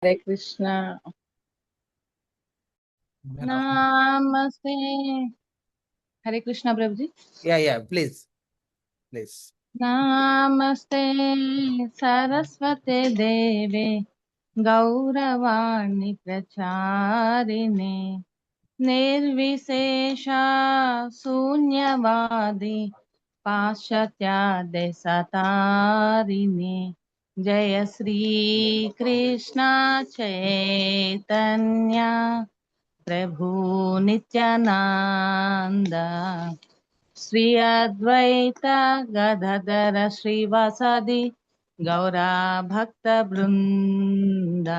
हरे कृष्णा। नमस्ते। हरे कृष्णा प्रभु जी। Yeah, please. नमस्ते सरस्वते देवे गौरवाणी प्रचारिणे निर्विशेषा शून्यवादी पाश्चात्यादेशतारिणे जय श्री कृष्ण चैतन्य प्रभु नित्यानंद श्री अद्वैत गदाधर श्रीवासादि गौरा भक्त బృంద.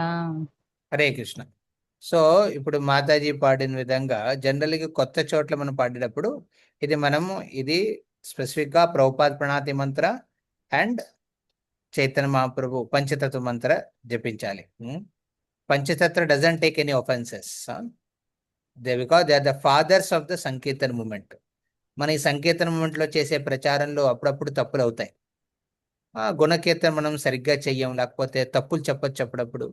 హరే కృష్ణ. సో ఇప్పుడు మాతాజీ పాడిన విధంగా జనరల్గా కొత్త చోట్ల మనం పాడేటప్పుడు ఇది స్పెసిఫిక్గా ప్రభుపాద్ ప్రణాతి మంత్ర అండ్ చైతన్య మహాప్రభు పంచతత్వ మంత్ర జపించాలి. Panchatattva doesn't take any offences because they are the fathers of the sankirtana movement. మన ఈ సంకీర్తన మూమెంట్లో చేసే ప్రచారంలో అప్పుడప్పుడు తప్పులు అవుతాయి. గుణకీర్తన మనం సరిగ్గా చెయ్యం, లేకపోతే తప్పులు చెప్పొచ్చు అప్పుడప్పుడు,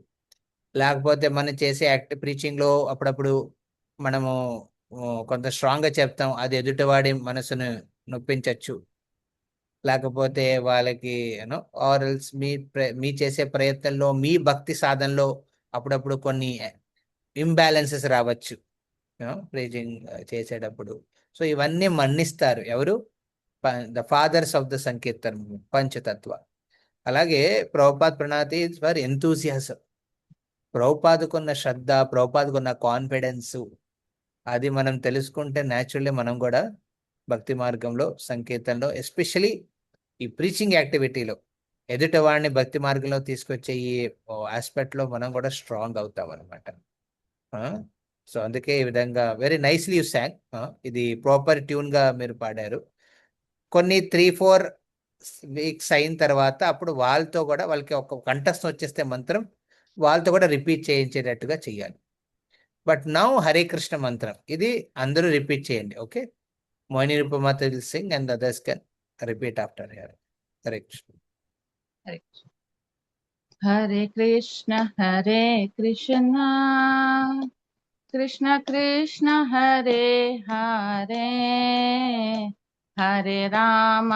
లేకపోతే మనం చేసే ప్రీచింగ్లో అప్పుడప్పుడు మనము కొంత స్ట్రాంగ్గా చెప్తాం, అది ఎదుటివాడి మనసును నొప్పించవచ్చు. లేకపోతే వాళ్ళకి ఆరల్స్ మీ చేసే ప్రయత్నంలో మీ భక్తి సాధనలో అప్పుడప్పుడు కొన్ని ఇంబ్యాలెన్సెస్ రావచ్చు ప్రీచింగ్ చేసేటప్పుడు. సో ఇవన్నీ మన్నిస్తారు ఎవరు? The fathers of the sankirtan Panchatattva. అలాగే ప్రభుపాద్ ప్రణాతి ఫర్ ఎంతూసియాసం. ప్రభుపాదుకున్న శ్రద్ధ, ప్రభుపాదుకున్న కాన్ఫిడెన్స్, అది మనం తెలుసుకుంటే న్యాచురల్లీ మనం కూడా భక్తి మార్గంలో సంకీర్తనలో ఎస్పెషలీ ఈ ప్రీచింగ్ యాక్టివిటీలో ఎదుటి వాడిని భక్తి మార్గంలో తీసుకొచ్చే ఈ ఆస్పెక్ట్లో మనం కూడా స్ట్రాంగ్ అవుతాం అనమాట. సో అందుకే ఈ విధంగా వెరీ నైస్లీ యూ సాంగ్. ఇది ప్రాపర్ ట్యూన్గా మీరు పాడారు. కొన్ని 3-4 వీక్స్ అయిన తర్వాత అప్పుడు వాళ్ళతో కూడా వాళ్ళకి ఒక కంఠస్థం వచ్చేస్తే మంత్రం వాళ్ళతో కూడా రిపీట్ చేయించేటట్టుగా చెయ్యాలి. బట్ నౌ హరే కృష్ణ మంత్రం ఇది అందరూ రిపీట్ చేయండి. Okay, Mohini Rupamata will sing and others can repeat after her. Hare Krishna. Hare Hare Krishna Krishna Krishna Hare Hare Hare Ram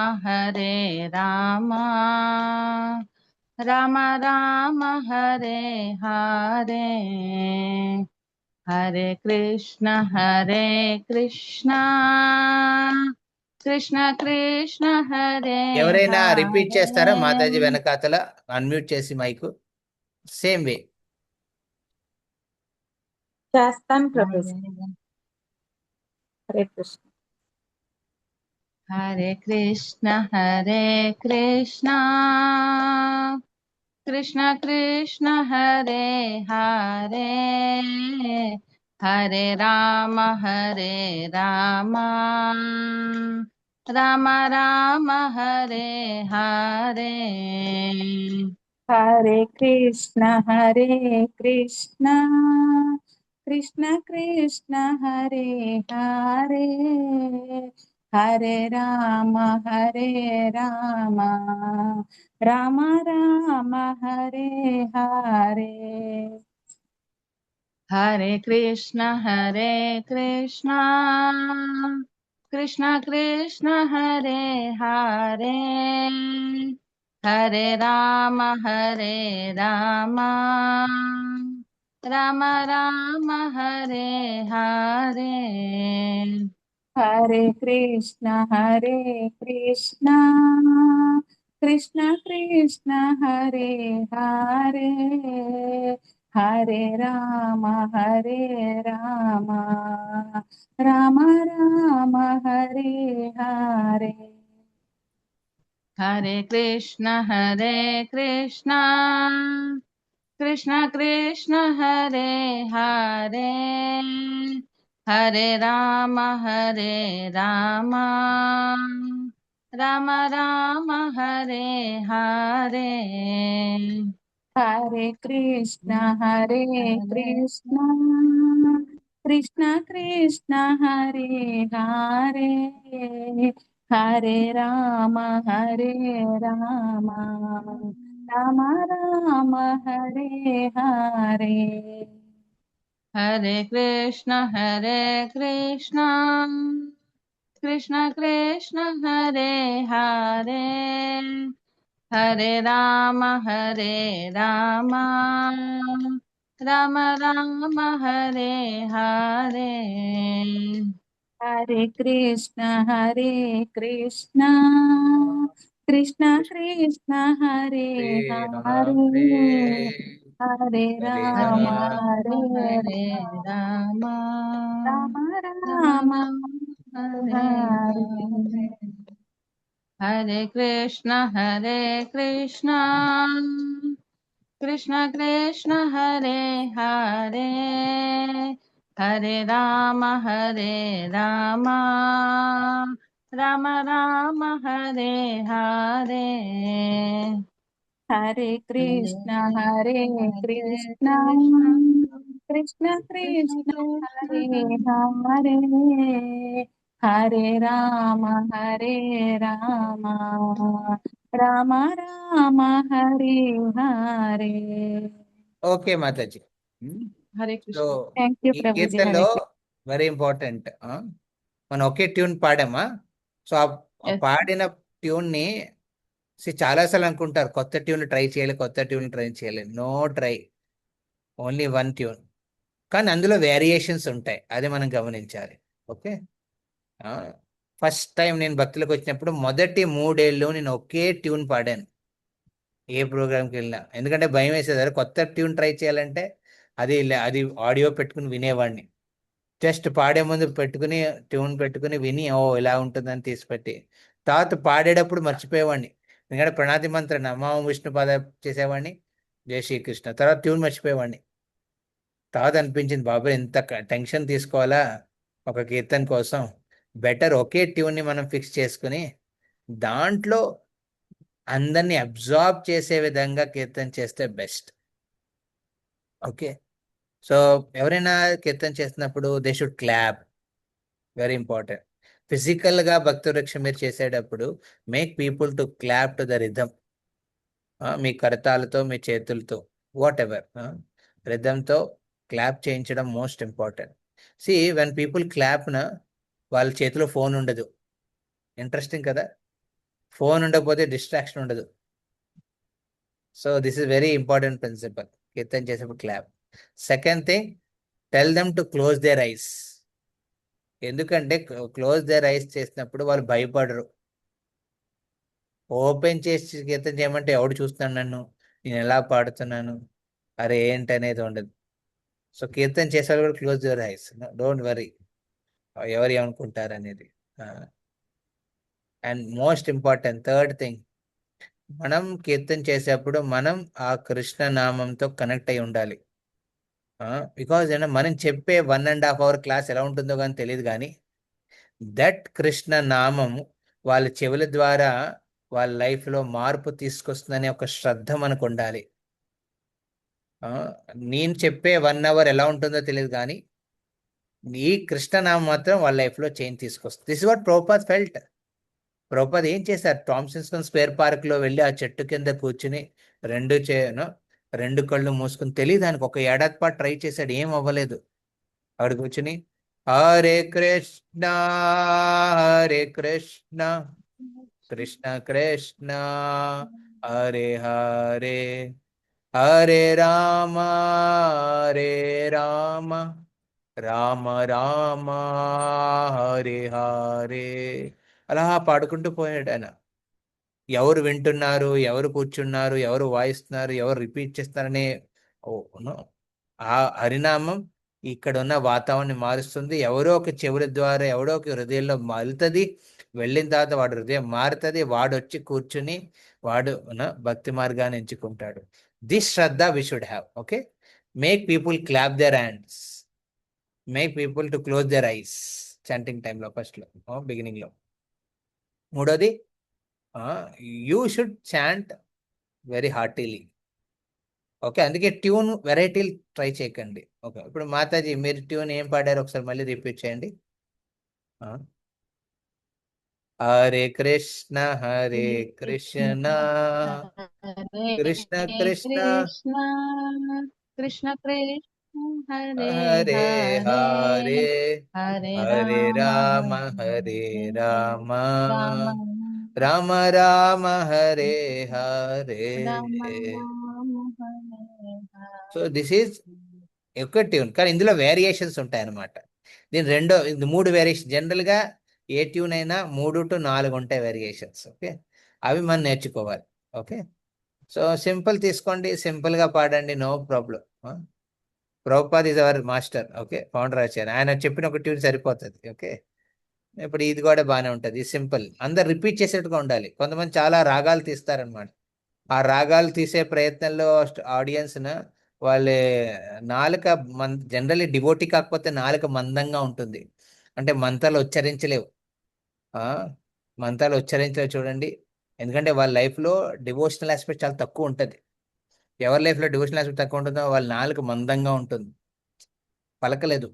Ram Ram Hare Hare Hare Krishna Krishna Krishna Hare ఎవరైనా రిపీట్ చేస్తారా हरे. మాతాజీ వెనకాతల? అన్మ్యూట్ చేసి మైకు సేమ్ వే. చేస్తాను ప్రొఫెసర్. హరే కృష్ణ. हरे कृष्ण कृष्ण कृष्ण हरे हरे हरे राम राम राम हरे हरे. హరే కృష్ణ కృష్ణ కృష్ణ హరే హరే హరే రామ రామ రామ రామ హరే హరే. हरे कृष्ण कृष्ण कृष्ण हरे हरे हरे राम राम राम हरे हरे. हरे कृष्ण कृष्ण कृष्ण हरे हरे हरे राम राम राम राम हरे हरे. हरे कृष्ण कृष्ण कृष्ण हरे हरे हरे राम राम राम हरे हरे. हरे कृष्ण कृष्ण कृष्ण हरे हरे हरे राम राम రామ రామ హరే హరే హరే కృష్ణ కృష్ణ కృష్ణ హరే హరే హరే రామ రామ రామ హరే హరే హరే కృష్ణ కృష్ణ కృష్ణ కృష్ణ హరే హరే హరే హరే రామ హరే హరే రామ రామ రామ రామ హరే హరే హరే హరే కృష్ణ కృష్ణ కృష్ణ హరే హరే హరే రామ రామ రామ హరే హరే హరే కృష్ణ కృష్ణ కృష్ణ కృష్ణ కృష్ణ కృష్ణ కృష్ణ హరే హరే హరే రామ రామ రామ రామ హరే హరే ఓకే మాతాజీ. Hare so Krishna. Thank you ఈ ప్రభుజీ. కీర్తనలో హరే వెరీ ఇంపార్టెంట్, మనం ఒకే ట్యూన్ పాడామా? సో ఆ Yes. పాడిన ట్యూన్ ని చాలాసార్లు అనుకుంటారు కొత్త ట్యూన్ ట్రై చేయాలి, కొత్త ట్యూన్ ట్రై చేయాలి. No try, only one tune. కానీ అందులో వేరియేషన్స్ ఉంటాయి, అది మనం గమనించాలి. ఓకే. ఫస్ట్ టైం నేను భక్తులకు వచ్చినప్పుడు మొదటి 3 ఏళ్ళు నేను ఒకే ట్యూన్ పాడాను ఏ ప్రోగ్రామ్కి వెళ్ళినా. ఎందుకంటే భయం వేసేది, అరే కొత్త ట్యూన్ ట్రై చేయాలంటే అది ఆడియో పెట్టుకుని వినేవాడిని. జస్ట్ పాడే ముందు పెట్టుకుని ట్యూన్ పెట్టుకుని విని ఓ ఇలా ఉంటుందని తీసిపెట్టి తర్వాత పాడేటప్పుడు మర్చిపోయేవాడిని. ఎందుకంటే ప్రణాతి మంత్ర నమో విష్ణు పద చేసేవాడిని, జై శ్రీకృష్ణ, తర్వాత ట్యూన్ మర్చిపోయేవాడిని. తర్వాత అనిపించింది, బాబాయ్ ఎంత టెన్షన్ తీసుకోవాలా ఒక కీర్తన కోసం, బెటర్ ఒకే ట్యూన్ని మనం ఫిక్స్ చేసుకుని దాంట్లో అందరినీ అబ్జార్బ్ చేసే విధంగా కీర్తన చేస్తే బెస్ట్. ఓకే. సో ఎవరైనా కీర్తన చేస్తున్నప్పుడు they should clap, very important. ఫిజికల్గా భక్తి వృక్ష మీరు చేసేటప్పుడు make people to clap to the rhythm. మీ కరతాలతో, మీ చేతులతో, వాట్ ఎవర్ రిథమ్తో క్లాప్ చేయించడం most important. See when people క్లాప్న వాళ్ళ చేతిలో ఫోన్ ఉండదు. ఇంట్రెస్టింగ్ కదా, ఫోన్ ఉండకపోతే డిస్ట్రాక్షన్ ఉండదు. So this is very important principle కీర్తన చేసేప్పుడు clap. Second thing, tell them to close their eyes. ఎందుకంటే క్లోజ్ దేర్ ఐస్ చేసినప్పుడు వాళ్ళు భయపడరు. ఓపెన్ చేసి కీర్తన చేయమంటే ఎవడు చూస్తున్నాను నన్ను, నేను ఎలా పాడుతున్నాను, అరే ఏంటి అనేది ఉండదు. సో కీర్తన చేసేవాళ్ళు కూడా close your eyes, don't worry ఎవరు ఏమనుకుంటారు అనేది. And most important third thing, మనం కీర్తన చేసేప్పుడు మనం ఆ కృష్ణ నామంతో కనెక్ట్ అయి ఉండాలి. బికాజ్ మనం చెప్పే 1.5 hour క్లాస్ ఎలా ఉంటుందో కానీ తెలియదు, కానీ దట్ కృష్ణ నామం వాళ్ళ చెవుల ద్వారా వాళ్ళ లైఫ్లో మార్పు తీసుకొస్తుందనే ఒక శ్రద్ధ మనకు ఉండాలి. నేను చెప్పే 1 hour ఎలా ఉంటుందో తెలియదు, కానీ ఈ కృష్ణనామం మాత్రం వాళ్ళ లైఫ్లో చేంజ్ తీసుకొస్తుంది. This is what Prabhupad felt. Prabhupad ఏం చేశారు, థామ్సన్ స్క్వేర్ పార్క్లో వెళ్ళి ఆ చెట్టు కింద కూర్చుని రెండు కళ్ళు మూసుకుని, తెలియదు ఆయనకు, 1 ఏడాది పాటు ట్రై చేశాడు, ఏం అవ్వలేదు. అక్కడ కూర్చుని హరే కృష్ణ కృష్ణ కృష్ణ హరే హరే హరే రామ రామ రామ రామ హరే హరే అలా పాడుకుంటూ పోయాడు ఆయన. ఎవరు వింటున్నారు, ఎవరు కూర్చున్నారు, ఎవరు వాయిస్తున్నారు, ఎవరు రిపీట్ చేస్తారనే ఆ హరినామం ఇక్కడ ఉన్న వాతావరణాన్ని మారుస్తుంది. ఎవరో ఒక చెవుల ద్వారా ఎవరో ఒక హృదయంలో మలుతుంది, వెళ్ళిన తర్వాత వాడు హృదయం మారుతుంది, వాడు వచ్చి కూర్చుని వాడు భక్తి మార్గాన్ని ఎంచుకుంటాడు. This shraddha we should have. Okay. Make people clap their hands, make people to close their eyes chanting టైంలో, ఫస్ట్లో బిగినింగ్లో. మూడోది, you should chant very heartily. Okay. అందుకే ట్యూన్ వెరైటీలు ట్రై చేయకండి. ఓకే. ఇప్పుడు మాతాజీ మీరు ట్యూన్ ఏం పాడారు ఒకసారి మళ్ళీ రిపీట్ చేయండి. Hare Krishna Krishna Hare Krishna Krishna Krishna Krishna Hare Hare Hare Hare Hare Hare Rama Rama Hare Hare Rama Rama Rama Rama Hare Hare. Rama Rama Hare so this is ఒక ట్యూన్, కానీ ఇందులో వేరియేషన్స్ ఉంటాయి అన్నమాట. ఇది 3 వేరియేషన్. జనరల్గా ఏ ట్యూన్ అయినా 3 to 4 ఉంటాయి వేరియేషన్స్. ఓకే, అవి మనం నేర్చుకోవాలి. ఓకే, సో సింపుల్ తీసుకోండి, సింపుల్గా పాడండి, no problem. Prabhupad is our master. Okay, founder acharya, ఆయన చెప్పిన ఒక ట్యూన్ సరిపోతుంది. ఓకే, ఇప్పుడు ఇది కూడా బాగానే ఉంటుంది, సింపుల్. అందరు రిపీట్ చేసేట్టుగా ఉండాలి. కొంతమంది చాలా రాగాలు తీస్తారనమాట. ఆ రాగాలు తీసే ప్రయత్నంలో ఆడియన్స్ వాళ్ళ నాలుక జనరల్లీ డివోటీ కాకపోతే నాలుక మందంగా ఉంటుంది, అంటే మంత్రాలు ఉచ్చరించలేవు. మంత్రాలు ఉచ్చరించలేవు చూడండి, ఎందుకంటే వాళ్ళ లైఫ్లో డివోషనల్ ఆస్పెక్ట్ చాలా తక్కువ ఉంటుంది. ఎవరి లైఫ్లో డివోషనల్ ఆస్పెక్ట్ తక్కువ ఉంటుందో వాళ్ళ నాలుక మందంగా ఉంటుంది, పలకలేదు.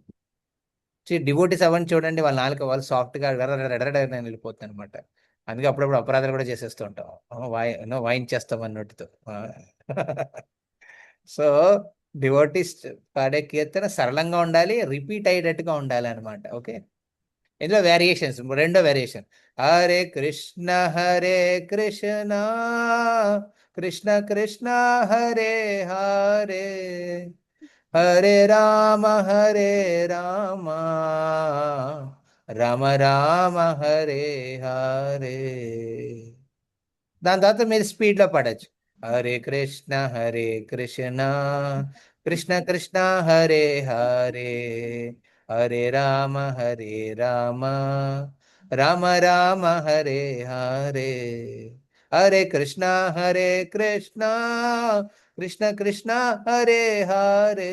డివోటీస్ అవ్వని చూడండి, వాళ్ళ నాలుక వాళ్ళు సాఫ్ట్గా వెళ్ళిపోతుంది అనమాట. అందుకే అప్పుడప్పుడు అపరాధాలు కూడా చేసేస్తూ ఉంటాం, వాయించేస్తాం అన్నట్టుతో. సో డివోటీస్ పాడే కీర్తన సరళంగా ఉండాలి, రిపీట్ అయ్యేటట్టుగా ఉండాలి అనమాట. ఓకే, ఇందులో వేరియేషన్స్, రెండో వేరియేషన్ హరే కృష్ణ కృష్ణ కృష్ణ హరే హరే హరే రామ రామ రామ హరే హరే. దాని తర్వాత మీరు స్పీడ్లో పాడచ్చు. హరే కృష్ణ కృష్ణ కృష్ణ హరే హరే హరే రామ రామ రామ హరే హరే. హరే కృష్ణ కృష్ణ కృష్ణ హరే హరే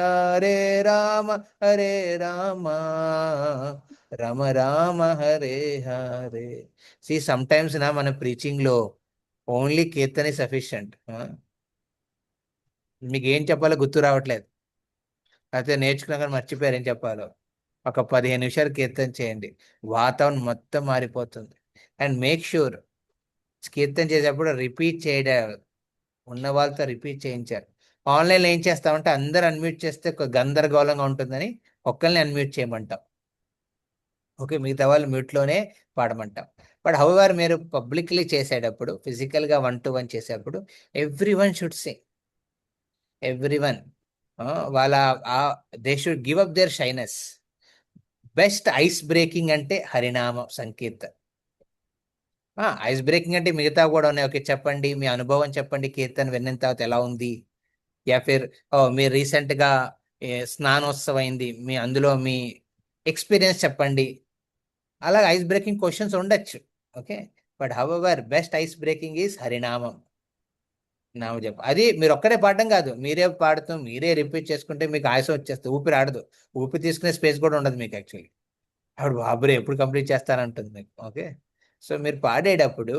హరే రామ రామ రామ హరే హరే. సమ్టైమ్స్ మన ప్రీచింగ్ లో ఓన్లీ కీర్తనే సఫిషియంట్. మీకు ఏం చెప్పాలో గుర్తు రావట్లేదు, అయితే నేర్చుకున్నా కానీ మర్చిపోయారు ఏం చెప్పాలో. ఒక 15 నిమిషాలు కీర్తన చేయండి, వాతావరణం మొత్తం మారిపోతుంది. అండ్ మేక్ షూర్ కీర్తన చేసేటప్పుడు రిపీట్ చేయడం, ఉన్న వాళ్ళతో రిపీట్ చేయించారు. ఆన్లైన్లో ఏం చేస్తామంటే అందరు అన్మ్యూట్ చేస్తే ఒక గందరగోళంగా ఉంటుందని ఒక్కరిని అన్మ్యూట్ చేయమంటాం. ఓకే, మిగతా వాళ్ళు మ్యూట్లోనే పాడమంటాం. బట్ హౌఎవర్ మీరు పబ్లిక్లీ చేసేటప్పుడు, ఫిజికల్గా 1 to 1 చేసేటప్పుడు ఎవ్రీవన్ షుడ్ సింగ్, ఎవ్రీవన్. వాళ్ళ they should give up their shyness. Best ice breaking అంటే హరినామ సంకీర్తన. ఐస్ బ్రేకింగ్ అంటే మిగతా కూడా ఉన్నాయి. ఓకే, చెప్పండి మీ అనుభవం, చెప్పండి కీర్తన విన్న తర్వాత ఎలా ఉంది. ఫిర్ మీరు రీసెంట్గా స్నానోత్సవం అయింది, అందులో మీ ఎక్స్పీరియన్స్ చెప్పండి. అలాగే ఐస్ బ్రేకింగ్ క్వశ్చన్స్ ఉండొచ్చు. Okay, but however best ice breaking is హరినామం. నామజపం. అది మీరు ఒక్కరే పాడడం కాదు, మీరే పాడుతూ మీరే రిపీట్ చేసుకుంటే మీకు ఆయాసం వచ్చేస్తుంది, ఊపిరి ఆడదు, ఊపిరి తీసుకునే స్పేస్ కూడా ఉండదు మీకు యాక్చువల్లీ. అప్పుడు బాబురే ఎప్పుడు కంప్లీట్ చేస్తానంటుంది మీకు. ఓకే, సో మీరు పాడేటప్పుడు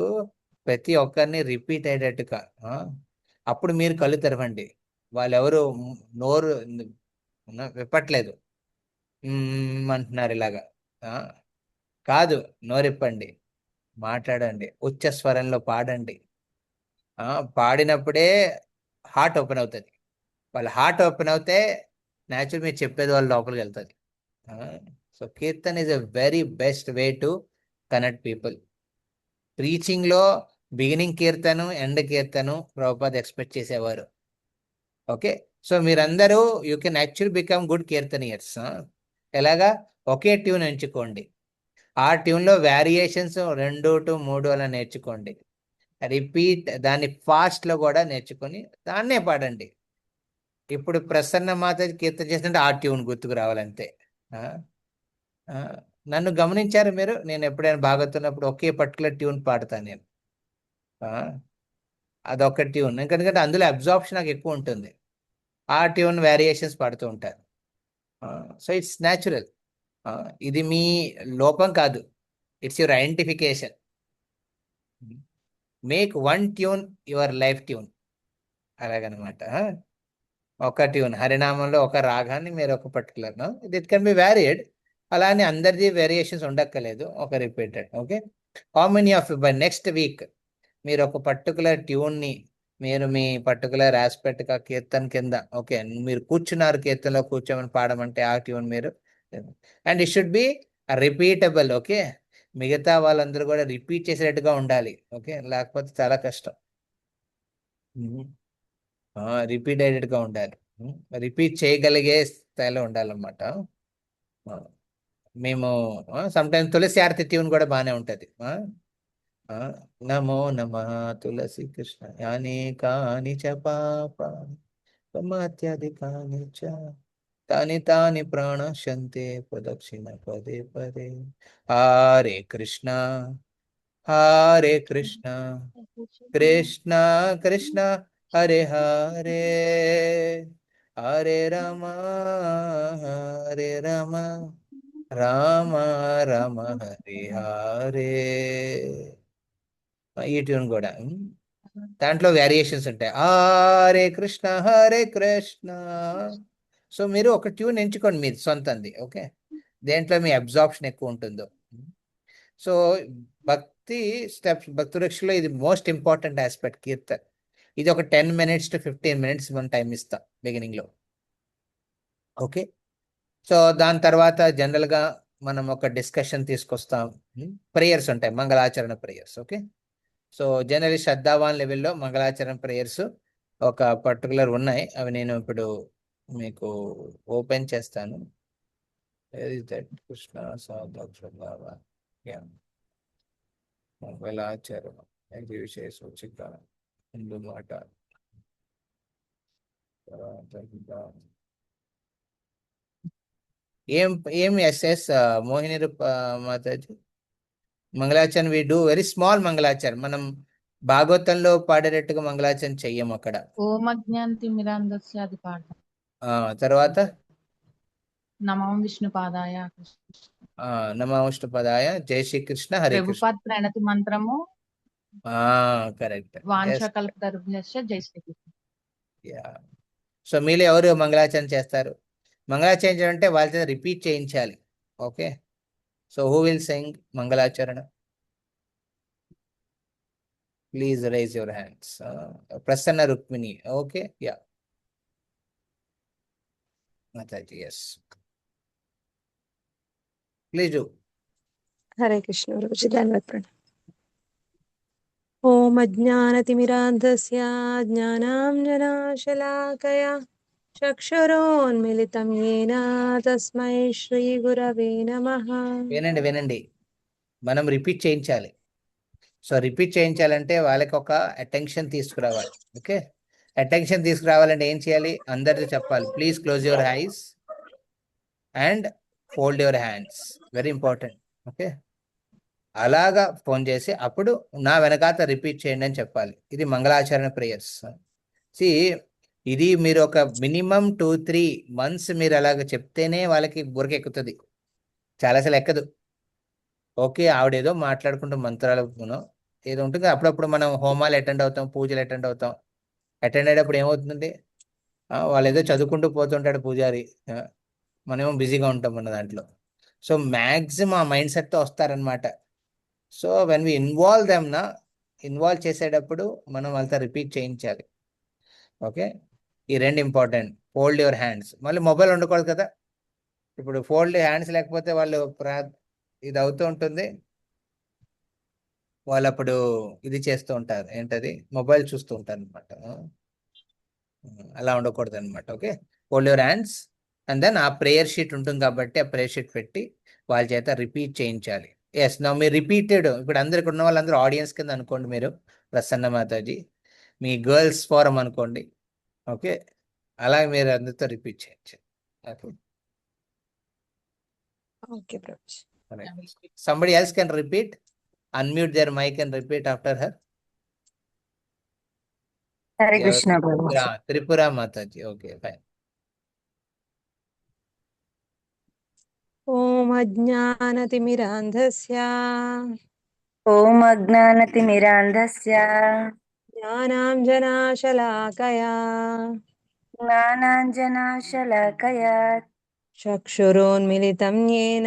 ప్రతి ఒక్కరిని రిపీట్ అయ్యేటట్టుగా, అప్పుడు మీరు కళ్ళు తెరవండి. వాళ్ళెవరు నోరు విప్పట్లేదు అంటున్నారు ఇలాగా, కాదు, నోరిప్పండి, మాట్లాడండి, ఉచ్చ స్వరంలో పాడండి. పాడినప్పుడే హార్ట్ ఓపెన్ అవుతుంది. వాళ్ళ హార్ట్ ఓపెన్ అవుతే న్యాచురల్ మీరు చెప్పేది వాళ్ళ లోపలికి వెళ్తుంది. So kirtan is a very best way to connect people. ప్రీచింగ్లో beginning kirtan end kirtan Prabhupad expect చేసేవారు. ఓకే, సో మీరందరూ you can actually become good కీర్తనియర్స్. ఎలాగా, ఒకే ట్యూన్ ఎంచుకోండి, ఆ ట్యూన్లో వేరియేషన్స్ 2 to 3 అలా నేర్చుకోండి. రిపీట్ దాన్ని ఫాస్ట్లో కూడా నేర్చుకొని దాన్నే పాడండి. ఇప్పుడు ప్రసన్న మాత కీర్తన చేస్తుంటే ఆ ట్యూన్ గుర్తుకు రావాలంతే. నన్ను గమనించారు మీరు, నేను ఎప్పుడైనా బాగుతున్నప్పుడు ఒకే పర్టికులర్ ట్యూన్ పాడతాను నేను. అదొక ట్యూన్, ఎందుకంటే అందులో అబ్జార్ప్షన్ నాకు ఎక్కువ ఉంటుంది, ఆ ట్యూన్ వేరియేషన్స్ పాడుతూ ఉంటారు. So it's natural. ఇది మీ లోపం కాదు, it's your identification. Make 1 tune your life tune, అలాగనమాట. ఒక ట్యూన్ హరినామంలో ఒక రాగాన్ని మీరు ఒక particular, it can be varied, అలా అని అందరిది వేరియేషన్స్ ఉండక్కర్లేదు, ఒక repeated. Okay, how many of by next week మీరు ఒక పర్టికులర్ ట్యూన్ని మీరు మీ పర్టికులర్ ఆస్పెక్ట్ కీర్తన కింద, ఓకే, మీరు కూర్చున్నారు కీర్తనలో కూర్చోమని పాడమంటే ఆ ట్యూన్ మీరు, and it should B repeatable. Okay, మిగతా వాళ్ళందరూ కూడా రిపీట్ చేసేటట్టుగా ఉండాలి. ఓకే, లేకపోతే చాలా కష్టం. రిపీట్ అయ్యేటట్టుగా ఉండాలి, రిపీట్ చేయగలిగే స్థాయిలో ఉండాలన్నమాట. మేము సమ్ టైమ్స్ తులసి ఆరతి ట్యూన్ కూడా బాగానే ఉంటది. నమో నమ తులసి కృష్ణ యాని కాని చ పాపాత్యాధికాని చ తాని తాని ప్రాణశంతే ప్రదక్షిణ పదే పదే. హరే కృష్ణ హరే కృష్ణ కృష్ణ కృష్ణ హరే హరే హరే రామ హరే రామ రామ రామ హరే హరే. ఈ ట్యూన్ కూడా దాంట్లో వేరియేషన్స్ ఉంటాయి. హరే కృష్ణ హరే కృష్ణ. సో మీరు ఒక ట్యూన్ ఎంచుకోండి మీరు సొంతంది. ఓకే, దేంట్లో మీ అబ్జార్ప్షన్ ఎక్కువ ఉంటుందో. సో భక్తి స్టెప్స్, భక్తి రక్షలో ఇది మోస్ట్ ఇంపార్టెంట్ ఆస్పెక్ట్ కీర్తన్. ఇది ఒక 10 minutes to 15 minutes మనం టైం ఇస్తాం బిగినింగ్లో. ఓకే, సో దాని తర్వాత జనరల్గా మనం ఒక డిస్కషన్ తీసుకొస్తాం. ప్రేయర్స్ ఉంటాయి, మంగళాచరణ ప్రేయర్స్. ఓకే, సో జనరల్ శ్రద్ధావాన్ లెవెల్లో మంగళాచరణ ప్రేయర్స్ ఒక పర్టికులర్ ఉన్నాయి. అవి నేను ఇప్పుడు మీకు ఓపెన్ చేస్తాను. కృష్ణ శ్రద్ధావాన్ మంగళాచరణ విశేష సూచిక హిందూ మాట. ఏం ఎస్ఎస్ మోహిని మాతాజీ మంగళాచరణ we do very small mangalacharana. మనం భాగవతంలో పాడేటట్టుగా మంగళాచరణ చెయ్యం అక్కడ. ఓం అజ్ఞానతిమిరాంధస్య అది పాట. తర్వాత నమో విష్ణుపాదాయ నమో విష్ణుపదాయ జై శ్రీకృష్ణ హరే కృష్ణ. ప్రభుపాద్ ప్రణతి మంత్రము కరెక్ట్. వాంఛకల్పతరుభ్యశ్చ జై శ్రీకృష్ణ. సో మీలో ఎవరు మంగళాచరణ చేస్తారు? మంగళాచరణ అంటే వాళ్ళ చేత రిపీట్ చేయించాలి. Okay, so who will sing mangalacharana? Please raise your hands. Prasanna Rukmini. Okay, yeah మాతాజీ, yes please do. Hare Krishna గురూజీ, ధన్యవాద ప్రణామం. ఓం అజ్ఞానతిమిరాంధస్య జ్ఞానాంజనాశలాకయా చక్షురోన్మిళితం యేన తస్మై శ్రీ గురవే నమః. వినండి వినండి, మనం రిపీట్ చేయించాలి. సో రిపీట్ చేయించాలంటే వాళ్ళకి ఒక అటెన్షన్ తీసుకురావాలి. ఓకే, అటెన్షన్ తీసుకురావాలంటే ఏం చేయాలి? అందరితో చెప్పాలి, please close your eyes and fold your hands. Very important. Okay, అలాగా ఫోన్ చేసి అప్పుడు నా వెనకాత రిపీట్ చేయండి అని చెప్పాలి. ఇది మంగళాచరణ ప్రేయర్స్. ఇది మీరు ఒక మినిమం 2-3 months మీరు అలాగ చెప్తేనే వాళ్ళకి బుర్రకెక్కుతుంది, చాలాసార్లు ఎక్కదు. ఓకే, ఆవిడేదో మాట్లాడుకుంటూ మంత్రాలు ఏదో ఉంటుంది. అప్పుడప్పుడు మనం హోమాలు అటెండ్ అవుతాం, పూజలు అటెండ్ అవుతాం. అటెండ్ అయ్యేటప్పుడు ఏమవుతుంది, వాళ్ళు ఏదో చదువుకుంటూ పోతుంటాడు పూజారి, మనమేమో బిజీగా ఉంటాం మన దాంట్లో. సో మ్యాక్సిమం ఆ మైండ్ సెట్తో వస్తారనమాట. సో వెన్ వి ఇన్వాల్వ్ చేసేటప్పుడు మనం వాళ్ళతో రిపీట్ చేయించాలి. ఓకే, ఈ రెండు ఇంపార్టెంట్. Fold your hands. మళ్ళీ మొబైల్ ఉండకూడదు కదా. ఇప్పుడు ఫోల్డ్ హ్యాండ్స్ లేకపోతే వాళ్ళు ఇది అవుతూ ఉంటుంది, వాళ్ళు అప్పుడు ఇది చేస్తూ ఉంటారు, ఏంటది, మొబైల్ చూస్తూ ఉంటారు అనమాట. అలా ఉండకూడదు అనమాట. Okay, hold your hands and then ఆ ప్రేయర్ షీట్ ఉంటుంది కాబట్టి ఆ ప్రేయర్ షీట్ పెట్టి వాళ్ళ చేత రిపీట్ చేయించాలి. ఎస్, నా మీరు రిపీటెడ్. ఇప్పుడు అందరు ఇక్కడ ఉన్న వాళ్ళందరూ ఆడియన్స్ కింద అనుకోండి. మీరు ప్రసన్న మాతాజీ మీ గర్ల్స్ ఫోరం అనుకోండి. ఓకే, అలాగే మీరు అందరితో రిపీట్ చేయించాలి. Okay, okay Prabhuji. somebody else can repeat, unmute their mic and repeat after her. Hare Krishna Prabhu. Tripura Mataji. Okay, fine. ఓం అజ్ఞానతిమిరాంధస్య ఓం అజ్ఞానతిమిరాంధస్య జ్ఞానాంజనాశలాకయా జ్ఞానాంజనాశలాకయా चक्षुरोन्मिलितं येन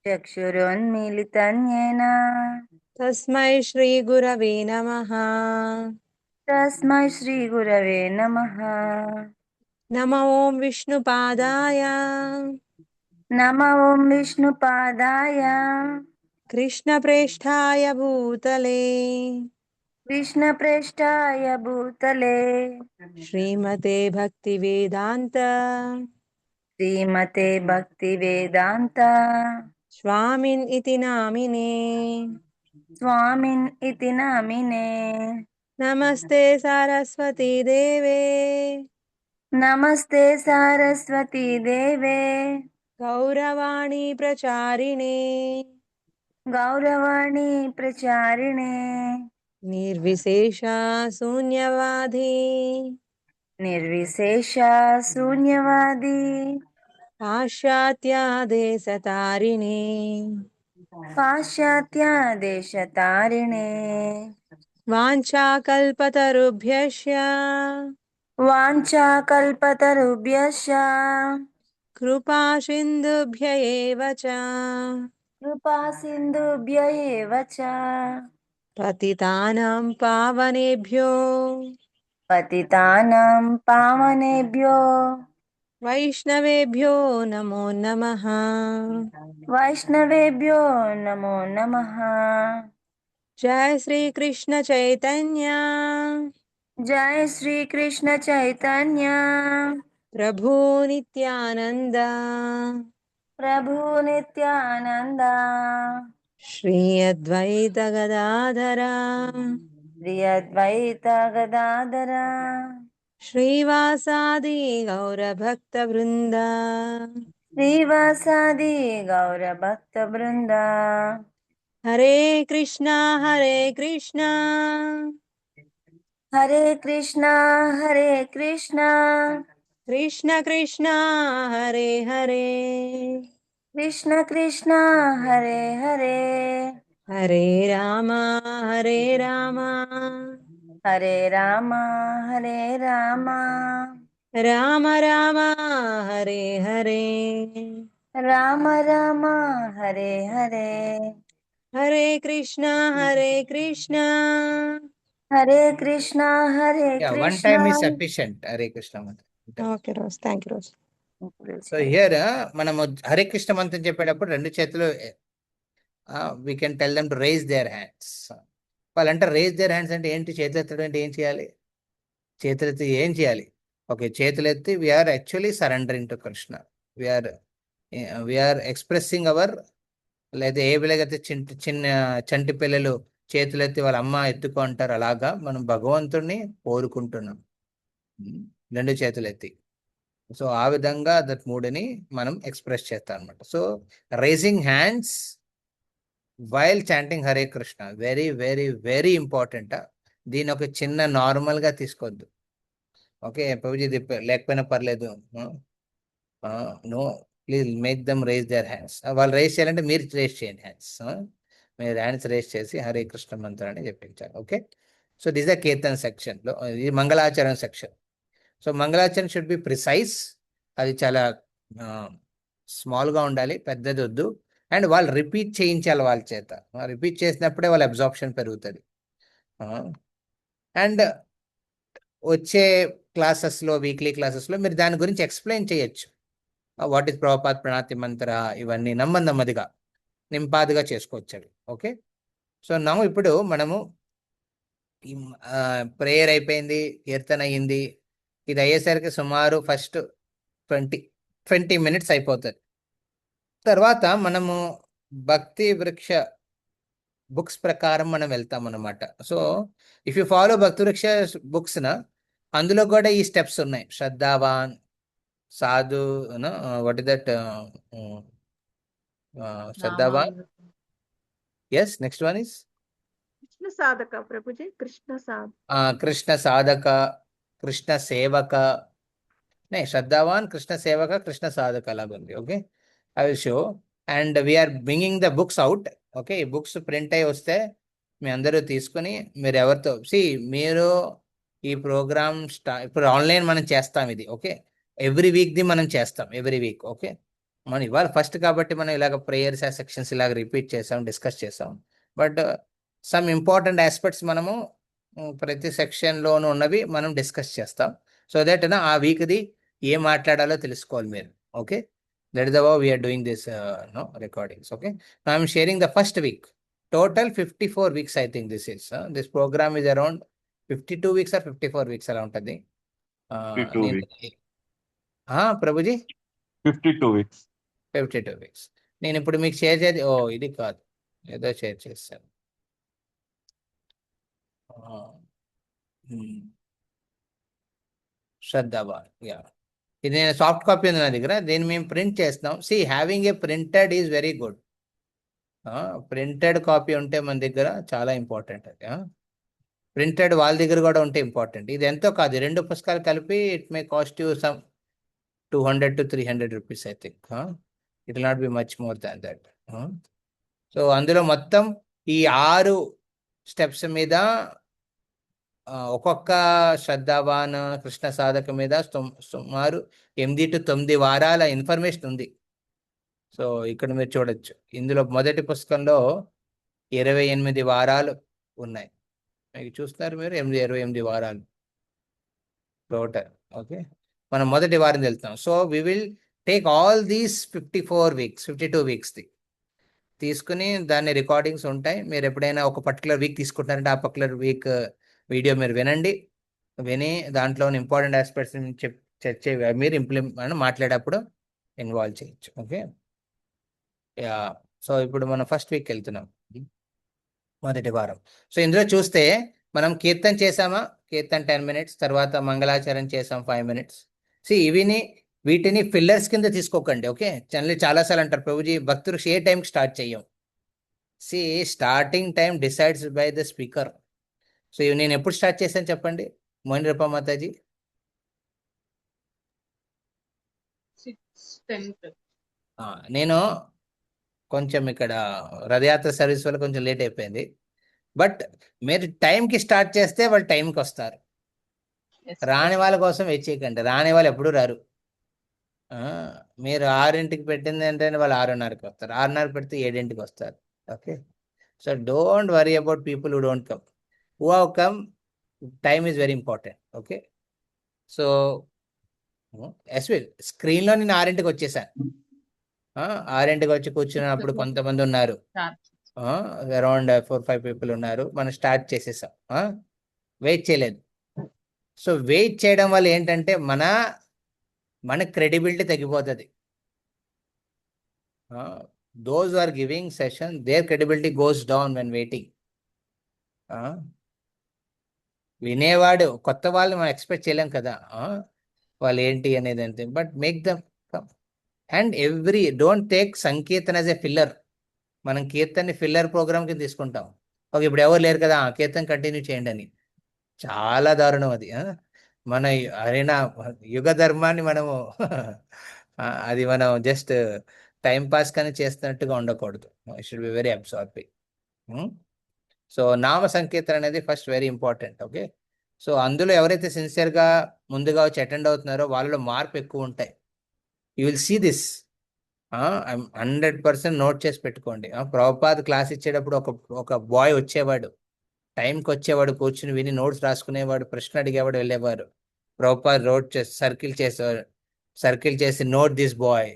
चक्षुरुन्मीलितं येन तस्मै श्रीगुरवे नमः। तस्मै श्रीगुरवे नमः। नमो ॐ विष्णुपादाय नमो ॐ विष्णुपादाय कृष्णप्रेष्ठाय भूतले कृष्णप्रेष्ठाय भूतले श्रीमते भक्तिवेदान्त श्रीमते भक्तिवेदान्त स्वामिन् इति नामिने। स्वामिन् इति नामिने। नमस्ते सारस्वती देवे नमस्ते सारस्वती देवे गौरवाणी प्रचारिणे गौरवाणी प्रचारिणे निर्विशेषा शून्यवादी निर्विशेषा शून्यवादी पाश्चात्यादेशतारिणे पाश्चात्यादेशतारिणे वाञ्छाकल्पतरुभ्यश्च वाञ्छाकल्पतरुभ्यश्च कृपासिन्धुभ्य एव च कृपासिन्धुभ्य एव च पतितानां पावनेभ्यो पतितानां पावनेभ्यो वैष्णवेभ्यो नमो नमः। वैष्णवेभ्यो नमो नमः। जय श्री कृष्ण चैतन्य जय श्री कृष्ण चैतन्य प्रभु नित्यानंद प्रभु नित्यानंद श्री अद्वैत गदाधर श्री अद्वैत गदाधर श्रीवासादि गौरभक्त वृंद श्रीवासादि गौर भक्त वृंद। Hare Krishna Hare Krishna Krishna Krishna Hare Hare Krishna Hare Hare Hare Rama Hare Rama Hare Rama Hare Ram Ram Ram Hare Hare Ram Ram Hare Hare Hare Krishna Hare Krishna Krishna Yeah, one Krishna. time is sufficient. Hare Krishna mantra. Okay Rose, thank you Rose. So here మనము హరే కృష్ణ మంత్రం చెప్పేటప్పుడు రెండు చేతులు we can tell them to raise their hands. వాళ్ళంటే రేజ్ దేర్ హ్యాండ్స్ అంటే ఏంటి? చేతులు ఎత్తడం అంటే ఏం చేయాలి? చేతులు ఎత్తి ఏం చేయాలి? ఓకే, చేతులు ఎత్తి we are actually surrendering to Krishna. We are expressing our, లేదా ఏ పిల్లగైతే చిన్న చంటి పిల్లలు చేతులు ఎత్తి వాళ్ళ అమ్మ ఎత్తుకో అంటారు, అలాగా మనం భగవంతుడిని కోరుకుంటున్నాం రెండు చేతులు ఎత్తి. సో ఆ విధంగా దట్ మూడ్ని మనం ఎక్స్ప్రెస్ చేస్తాం అనమాట. So raising hands while chanting Hare Krishna very very very important. దీని ఒక చిన్న నార్మల్గా తీసుకోవద్దు. ఓకే ప్రభుజీ లేకపోయినా పర్లేదు, no, please make them raise their hands. వాళ్ళు రేజ్ చేయాలంటే మీరు రేజ్ చేయండి హ్యాండ్స్. మీరు హ్యాండ్స్ రేజ్ చేసి హరే కృష్ణ మంత్రాన్ని చెప్పించాలి. Okay, so this the kirtan సెక్షన్లో, ఇది మంగళాచరణ section. So mangalacharana should be precise, అది చాలా స్మాల్గా ఉండాలి, పెద్దది వద్దు. అండ్ వాళ్ళు రిపీట్ చేయించాలి వాళ్ళ చేత. రిపీట్ చేసినప్పుడే వాళ్ళ అబ్జార్ప్షన్ పెరుగుతుంది. అండ్ వచ్చే క్లాసెస్లో, వీక్లీ క్లాసెస్లో మీరు దాని గురించి ఎక్స్ప్లెయిన్ చేయొచ్చు. వాట్ ఈస్ ప్రభుపాద్ ప్రణాతి మంత్ర, ఇవన్నీ నెమ్మదిగా నింపాదిగా చేసుకోవచ్చు అవి. ఓకే, సో ఇప్పుడు మనము ప్రేయర్ అయిపోయింది, కీర్తన అయ్యింది. ఇది అయ్యేసరికి సుమారు ఫస్ట్ 20 minutes అయిపోతుంది. తర్వాత మనము భక్తి వృక్ష బుక్స్ ప్రకారం మనం వెళ్తాం అన్నమాట. సో ఇఫ్ యూ ఫాలో భక్తి వృక్ష బుక్స్న, అందులో కూడా ఈ స్టెప్స్ ఉన్నాయి. శ్రద్ధావాన్, సాధు, what is that, shraddhavan. Yes, next one is Krishna Sadhaka Prabhuji, Krishna సాధక, కృష్ణ సేవక. శ్రద్ధావాన్, కృష్ణ సేవక, కృష్ణ సాధక అలాగ ఉంది. Okay, I will show. And we are bringing the books out. Okay, ఈ బుక్స్ ప్రింట్ అయ్యి వస్తే మీ అందరూ తీసుకుని మీరు ఎవరితో మీరు ఈ ప్రోగ్రామ్ ఇప్పుడు ఆన్లైన్ మనం చేస్తాం ఇది. ఓకే, ఎవ్రీ వీక్ది మనం చేస్తాం, ఎవ్రీ వీక్. ఓకే, మనం ఇవాళ ఫస్ట్ కాబట్టి మనం ఇలాగ ప్రేయర్స్ సెక్షన్స్ ఇలాగ రిపీట్ చేసాం, డిస్కస్ చేసాం. బట్ సమ్ ఇంపార్టెంట్ ఆస్పెక్ట్స్ మనము ప్రతి సెక్షన్లోనూ ఉన్నవి మనం డిస్కస్ చేస్తాం. సో దట్ ఆ వీక్ది ఏం మాట్లాడాలో తెలుసుకోవాలి మీరు. Okay, that is how we are doing this recordings. Okay, now I'm sharing the first week. Total 54 weeks I think this is. This program is around 52 weeks or 54 weeks అలా ఉంటుంది. 52 weeks. Prabhuji 52 weeks. 52 weeks. నేను ఇప్పుడు మీకు share చేసి ఇది కాదు, ఏదో share చేస్తాను. శ్రద్ధావాన్, యా, ఇది నేను సాఫ్ట్ కాపీ ఉంది నా దగ్గర, దీన్ని మేము ప్రింట్ చేస్తాం. See having a printed is very good. Printed copy ఉంటే మన దగ్గర చాలా ఇంపార్టెంట్. అది ప్రింటెడ్ వాళ్ళ దగ్గర కూడా ఉంటే ఇంపార్టెంట్. ఇది ఎంతో కాదు, 2 పుస్తకాలు కలిపి it may cost you some 200 to 300 rupees I think. It will not be much more than that. So అందులో మొత్తం ఈ 6 స్టెప్స్ మీద ఒక్కొక్క శ్రద్ధావాన్ కృష్ణ సాధక మీద సుమారు 8 to 9 వారాల ఇన్ఫర్మేషన్ ఉంది. సో ఇక్కడ మీరు చూడొచ్చు, ఇందులో మొదటి పుస్తకంలో 28 వారాలు ఉన్నాయి. మీకు చూస్తున్నారు మీరు, 28 వారాలు టోటల్. ఓకే, మనం మొదటి వారం వెళ్తాం. So we will take all these 54 weeks, 52 weeksది తీసుకుని దాని రికార్డింగ్స్ ఉంటాయి. మీరు ఎప్పుడైనా ఒక పర్టికులర్ వీక్ తీసుకుంటారంటే ఆ పర్టికులర్ వీక్ వీడియో మీరు విని దాంట్లో ఇంపార్టెంట్ ఆస్పెక్ట్స్ చర్చ మీరు ఇంప్లిమెంట్ మాట్లాడేటప్పుడు ఇన్వాల్వ్ చేయొచ్చు. Okay, yeah. సో ఇప్పుడు మనం ఫస్ట్ వీక్ వెళ్తున్నాం, మొదటి వారం. సో ఇందులో చూస్తే మనం కీర్తన చేసామా, కీర్తన 10 minutes, తర్వాత మంగళాచరణ చేసాం 5 minutes. వీటిని ఫిల్లర్స్ కింద తీసుకోకండి. ఓకే, చాలాసార్లు అంటారు ప్రభుజీ భక్తులు ఏ టైంకి స్టార్ట్ చెయ్యం. Starting time decides by the speaker. So నేను ఎప్పుడు స్టార్ట్ చేశాను చెప్పండి మోహిని మాతాజీ? 6:10. నేను కొంచెం ఇక్కడ రథయాత్ర సర్వీస్ వల్ల కొంచెం లేట్ అయిపోయింది. బట్ మీరు టైంకి స్టార్ట్ చేస్తే వాళ్ళు టైంకి వస్తారు. రాని వాళ్ళ కోసం వెయిట్ చేయకండి, రాని వాళ్ళు ఎప్పుడూ రారు. మీరు 6ంటికి పెట్టింది అంటే వాళ్ళు 6:30కి వస్తారు, 6:30 పెడితే 7ంటికి వస్తారు. Okay, so don't worry about people who don't come. Who have come, time is very important. Okay, so స్క్రీన్లో నేను 6ంటికి వచ్చేసాను. 6ంటికి వచ్చి కూర్చున్నప్పుడు కొంతమంది ఉన్నారు, అరౌండ్ 4-5 people ఉన్నారు. మనం స్టార్ట్ చేసేసాం, వెయిట్ చేయలేదు. సో వెయిట్ చేయడం వల్ల ఏంటంటే మన క్రెడిబిలిటీ తగ్గిపోతుంది. Those are giving session, their credibility goes down when waiting. వినేవాడు కొత్త వాళ్ళు మనం ఎక్స్పెక్ట్ చేయలేం కదా, వాళ్ళు ఏంటి అనేది అంతే. But make them come. And don't take Sankirtana as a filler. మనం కీర్తన్ని ఫిల్లర్ ప్రోగ్రామ్కి తీసుకుంటాం. ఓకే, ఇప్పుడు ఎవరు లేరు కదా, కీర్తన కంటిన్యూ చేయండి అని. చాలా దారుణం అది. మన హరినా యుగ ధర్మాన్ని మనము అది మనం జస్ట్ టైం పాస్ కానీ చేస్తున్నట్టుగా ఉండకూడదు. It should be very absorbing. So నామ సంకీర్తన అనేది first very important. Okay, so అందులో ఎవరైతే సిన్సియర్గా ముందుగా వచ్చి అటెండ్ అవుతున్నారో వాళ్ళలో మార్పు ఎక్కువ ఉంటాయి. You will see this. 100% note చేసి పెట్టుకోండి. ప్రభుపాద్ క్లాస్ ఇచ్చేటప్పుడు ఒక బాయ్ వచ్చేవాడు, టైంకి వచ్చేవాడు, కూర్చుని విని నోట్స్ రాసుకునేవాడు, ప్రశ్న అడిగేవాడు, వెళ్ళేవారు. ప్రభుపాద్ సర్కిల్ చేసి note this boy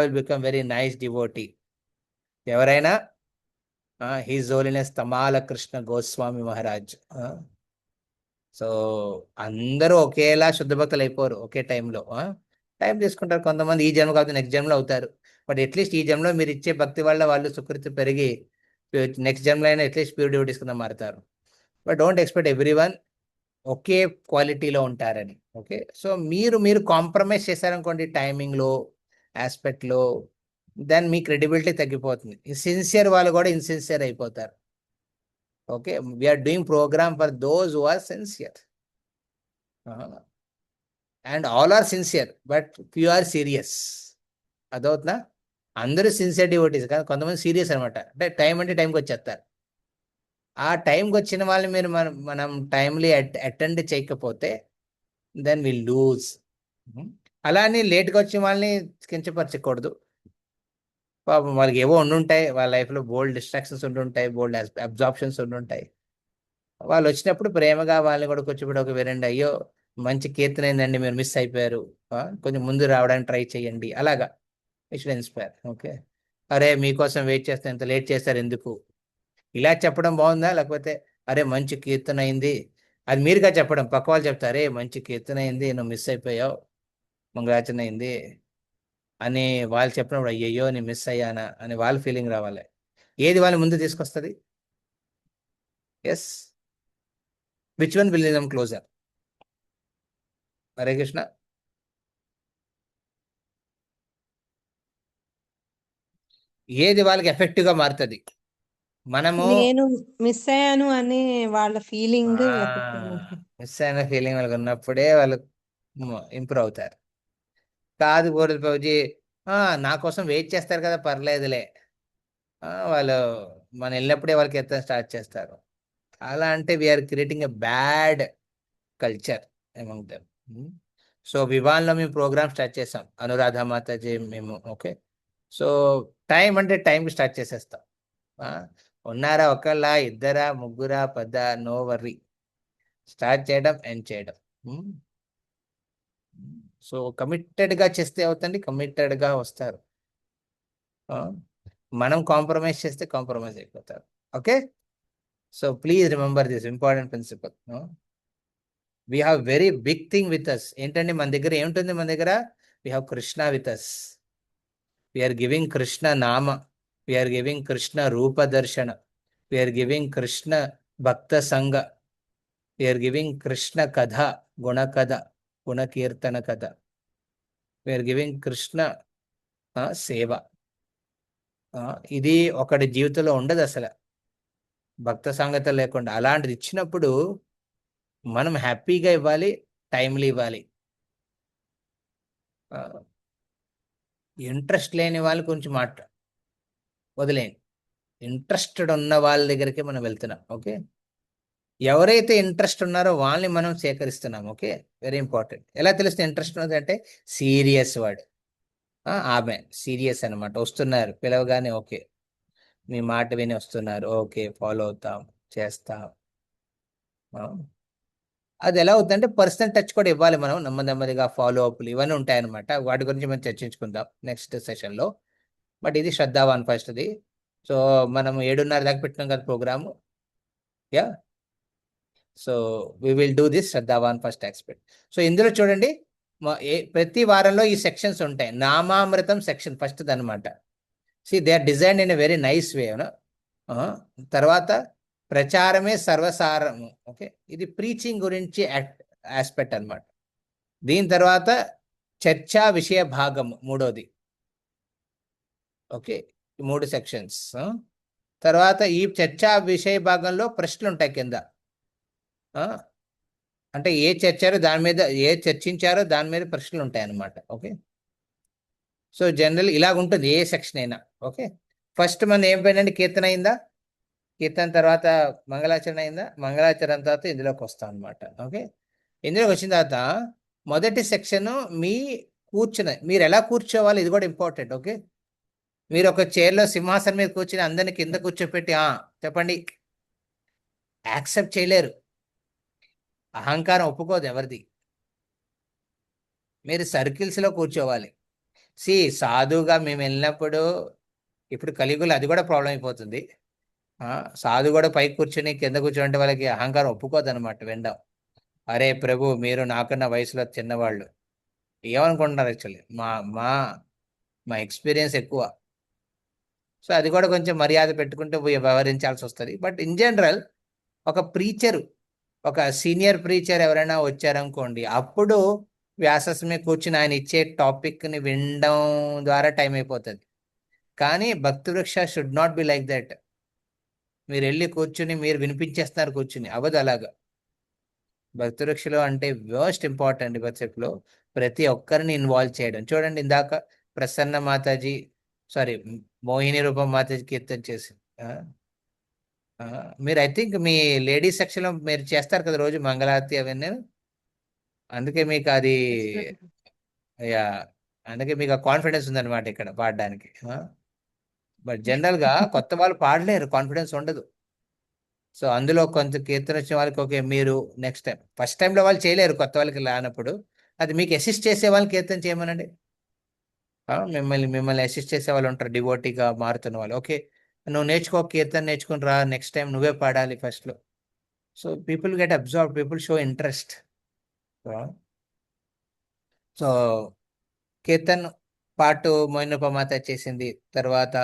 will become very nice devotee. ఎవరైనా his holiness Tamala Krishna Goswami Maharaj. So అందరూ ఒకేలా శుద్ధ భక్తులు అయిపోరు ఒకే టైంలో. టైం తీసుకుంటారు కొంతమంది, ఈ జన్మ కాదు నెక్స్ట్ జన్మలో అవుతారు. బట్ అట్లీస్ట్ ఈ జన్మలో మీరు ఇచ్చే భక్తి వల్ల వాళ్ళు సుకృతి పెరిగి నెక్స్ట్ జన్మలో అయినా అట్లీస్ట్ ప్యూర్ డివోటీస్ కింద మారుతారు. బట్ డోంట్ ఎక్స్పెక్ట్ ఎవ్రీవన్ ఒకే క్వాలిటీలో ఉంటారని. ఓకే, సో మీరు కాంప్రమైజ్ చేశారనుకోండి టైమింగ్లో, ఆస్పెక్ట్లో, దెన్ మీ క్రెడిబిలిటీ తగ్గిపోతుంది. సిన్సియర్ వాళ్ళు కూడా ఇన్సిన్సియర్ అయిపోతారు. Okay, we are doing programme for those who are sincere. And all are sincere but few are serious. అదవుతుందా? అందరూ సిన్సియర్ డివోటీస్ కానీ కొంతమంది సీరియస్ అనమాట. అంటే టైం అంటే టైంకి వచ్చేస్తారు. ఆ టైంకి వచ్చిన వాళ్ళని మీరు మనం టైమ్లీ అటెండ్ చేయకపోతే దెన్ విల్ లూజ్. అలా అని లేట్గా వచ్చిన వాళ్ళని కించపరచకూడదు. పాపం వాళ్ళకి ఏవో ఉండుంటాయి, వాళ్ళ లైఫ్లో బోల్డ్ డిస్ట్రాక్షన్స్ ఉండుంటాయి, బోల్డ్ అబ్జార్ప్షన్స్ ఉండుంటాయి. వాళ్ళు వచ్చినప్పుడు ప్రేమగా వాళ్ళని కూడా కూర్చోబెట్టి ఒక వినండి, అయ్యో మంచి కీర్తన అయిందండి, మీరు మిస్ అయిపోయారు, కొంచెం ముందు రావడానికి ట్రై చేయండి, అలాగా ఇట్ ఇన్స్పైర్. ఓకే, అరే మీకోసం వెయిట్ చేస్తే ఎంత లేట్ చేస్తారు ఎందుకు, ఇలా చెప్పడం బాగుందా? లేకపోతే అరే మంచి కీర్తన అయింది, అది మీరుగా చెప్పడం, పక్క వాళ్ళు చెప్తారు అరే మంచి కీర్తన అయింది, నువ్వు మిస్ అయిపోయావు, మంగళాచరణ అయింది అని వాళ్ళు చెప్పినప్పుడు అయ్యయ్యో నేను మిస్ అయ్యానా అని వాళ్ళ ఫీలింగ్ రావాలి. ఏది వాళ్ళ ముందు తీసుకొస్తుంది? Yes, which one will them closer? Hare Krishna. ఏది వాళ్ళకి ఎఫెక్టివ్ గా మారుతుంది? మనము నేను మిస్ అయ్యాను అనే వాళ్ళ ఫీలింగ్ ఎఫెక్ట్. మిస్ అయిన ఫీలింగ్ వాళ్ళకి ఉన్నప్పుడే వాళ్ళు ఇంప్రూవ్ అవుతారు. కాదు గోరల్ ప్రభుజీ, నా కోసం వెయిట్ చేస్తారు కదా పర్లేదులే, వాళ్ళు మనం వెళ్ళినప్పుడే వాళ్ళకి ఎత్తడం స్టార్ట్ చేస్తారు. అలా అంటే we are creating a bad culture among them. So వివాన్లో మేము ప్రోగ్రామ్ స్టార్ట్ చేసాం, అనురాధ మాతాజీ మేము. ఓకే, సో టైం అంటే టైంకి స్టార్ట్ చేసేస్తాం. ఉన్నారా, ఒకళ్ళ, ఇద్దరా, ముగ్గురా, 10, నో వర్రీ, స్టార్ట్ చేయడం ఎండ్ చేయడం. సో కమిటెడ్గా చేస్తే అవుతుంది, కమిటెడ్గా వస్తారు. మనం కాంప్రమైజ్ చేస్తే కాంప్రమైజ్ అయిపోతారు. Okay, so please remember this important principle. We have very big thing with us. ఏంటంటే మన దగ్గర ఏముంటుంది? మన దగ్గర we have Krishna with us. We are giving Krishna నామ, వీఆర్ గివింగ్ కృష్ణ రూప దర్శన, వీఆర్ గివింగ్ కృష్ణ భక్త సంగ, వీఆర్ గివింగ్ కృష్ణ కథ, గుణ కథ, గుణ కీర్తన కథ, వీఆర్ గివింగ్ కృష్ణ సేవ. ఇది ఒకటి జీవితంలో ఉండదు అసలు భక్త సంగత లేకుండా. అలాంటిది ఇచ్చినప్పుడు మనం హ్యాపీగా ఇవ్వాలి, టైంలీ ఇవ్వాలి. ఇంట్రెస్ట్ లేని వాళ్ళు కొంచెం వదిలేయండి. ఇంట్రెస్టెడ్ ఉన్న వాళ్ళ దగ్గరికి మనం వెళ్తున్నాం. ఓకే, ఎవరైతే ఇంట్రెస్ట్ ఉన్నారో వాళ్ళని మనం సేకరిస్తున్నాం. Okay, very important. ఎలా తెలుస్తుంది ఇంట్రెస్ట్ ఉన్నది అంటే? సీరియస్ వాడు, ఆమె సీరియస్ అనమాట, వస్తున్నారు పిలవగానే ఓకే, మీ మాట విని వస్తున్నారు, ఓకే ఫాలో అవుతాం, చేస్తాం. అది ఎలా అవుతుందంటే పర్సనల్ టచ్ కూడా ఇవ్వాలి మనం, నెమ్మదిగా ఫాలో అప్లు ఇవన్నీ ఉంటాయన్నమాట. వాటి గురించి మనం చర్చించుకుందాం నెక్స్ట్ సెషన్లో. బట్ ఇది శ్రద్ధావాన్ ఫస్ట్ది. సో మనం 7:30 దాకా పెట్టినాం కదా programme. Yeah, so we will do this shraddhavan first expect. So ఇందులో చూడండి, ప్రతి వారంలో ఈ సెక్షన్స్ ఉంటాయి. నామామృతం సెక్షన్ ఫస్ట్ది అనమాట. See they are designed in a very nice way. తర్వాత ప్రచారమే సర్వసారము. ఓకే, ఇది ప్రీచింగ్ గురించి ఆస్పెక్ట్ అనమాట. దీని తర్వాత చర్చా విషయ భాగము మూడోది. Okay, 3 sections. తర్వాత ఈ చర్చా విషయ భాగంలో ప్రశ్నలు ఉంటాయి కింద. అంటే ఏ చర్చించారో దాని మీద ప్రశ్నలు ఉంటాయి అన్నమాట. ఓకే, సో జనరల్ ఇలాగ ఉంటుంది ఏ సెక్షన్ అయినా. ఓకే, ఫస్ట్ మనం ఏం పోయినండి, కీర్తన అయిందా, కీర్తన తర్వాత మంగళాచరణ అయిందా, మంగళాచరణ తర్వాత ఇందులోకి వస్తాం అనమాట. ఓకే, ఇందులోకి వచ్చిన తర్వాత మొదటి సెక్షన్ మీరు ఎలా కూర్చోవాలి, ఇది కూడా ఇంపార్టెంట్. ఓకే, మీరు ఒక చైర్లో సింహాసనం మీద కూర్చుని అందరిని కింద కూర్చోపెట్టి చెప్పండి, యాక్సెప్ట్ చేయలేరు. అహంకారం ఒప్పుకోదు ఎవరిది. మీరు సర్కిల్స్లో కూర్చోవాలి. సాధువుగా మేము వెళ్ళినప్పుడు, ఇప్పుడు కలియుగంలో అది కూడా ప్రాబ్లం అయిపోతుంది. సాధు కూడా పైకి కూర్చొని కింద కూర్చోంటే వాళ్ళకి అహంకారం ఒప్పుకోదు అనమాట. వినడం, అరే ప్రభు మీరు నాకన్నా వయసులో చిన్నవాళ్ళు, ఏమనుకుంటున్నారు యాక్చువల్లీ, మా ఎక్స్పీరియన్స్ ఎక్కువ. సో అది కూడా కొంచెం మర్యాద పెట్టుకుంటూ వ్యవహరించాల్సి వస్తుంది. బట్ ఇన్ జనరల్ ఒక ప్రీచరు, ఒక సీనియర్ ప్రీచర్ ఎవరైనా వచ్చారనుకోండి, అప్పుడు వ్యాసస్ మీద కూర్చుని ఆయన ఇచ్చే టాపిక్ని వినడం ద్వారా టైం అయిపోతుంది. కానీ భక్తి వృక్ష should not be like that. మీరు వెళ్ళి కూర్చుని మీరు వినిపించేస్తున్నారు కూర్చుని, అవ్వదు అలాగా. భక్తి వృక్షలో అంటే మోస్ట్ ఇంపార్టెంట్ కాన్సెప్ట్లో ప్రతి ఒక్కరిని ఇన్వాల్వ్ చేయడం. చూడండి, ఇందాక ప్రసన్న మాతాజీ, మోహిని రూపం మాతాజీ కీర్తన చేసి, మీరు ఐ థింక్ మీ లేడీస్ సెక్షన్లో మీరు చేస్తారు కదా రోజు మంగళారతి అవన్నీ, అందుకే మీకు అది యా, అందుకే మీకు ఆ కాన్ఫిడెన్స్ ఉందన్నమాట ఇక్కడ పాడడానికి. బట్ జనరల్ గా కొత్త వాళ్ళు పాడలేరు, కాన్ఫిడెన్స్ ఉండదు. సో అందులో కొంత కీర్తన వచ్చిన వాళ్ళకి ఓకే, మీరు నెక్స్ట్ టైం, ఫస్ట్ టైంలో వాళ్ళు చేయలేరు, కొత్త వాళ్ళకి రానప్పుడు అది మీకు అసిస్ట్ చేసే వాళ్ళని కీర్తన చేయమనండి. మిమ్మల్ని అసిస్ట్ చేసే వాళ్ళు ఉంటారు, డివోటీగా మారుతున్న వాళ్ళు. ఓకే, నువ్వు నేర్చుకో, కీర్తన నేర్చుకుని రా, నెక్స్ట్ టైం నువ్వే పాడాలి ఫస్ట్లో. So people get observe, people show interest. So kirtan పాటు మోయినోపమాత చేసింది తర్వాత.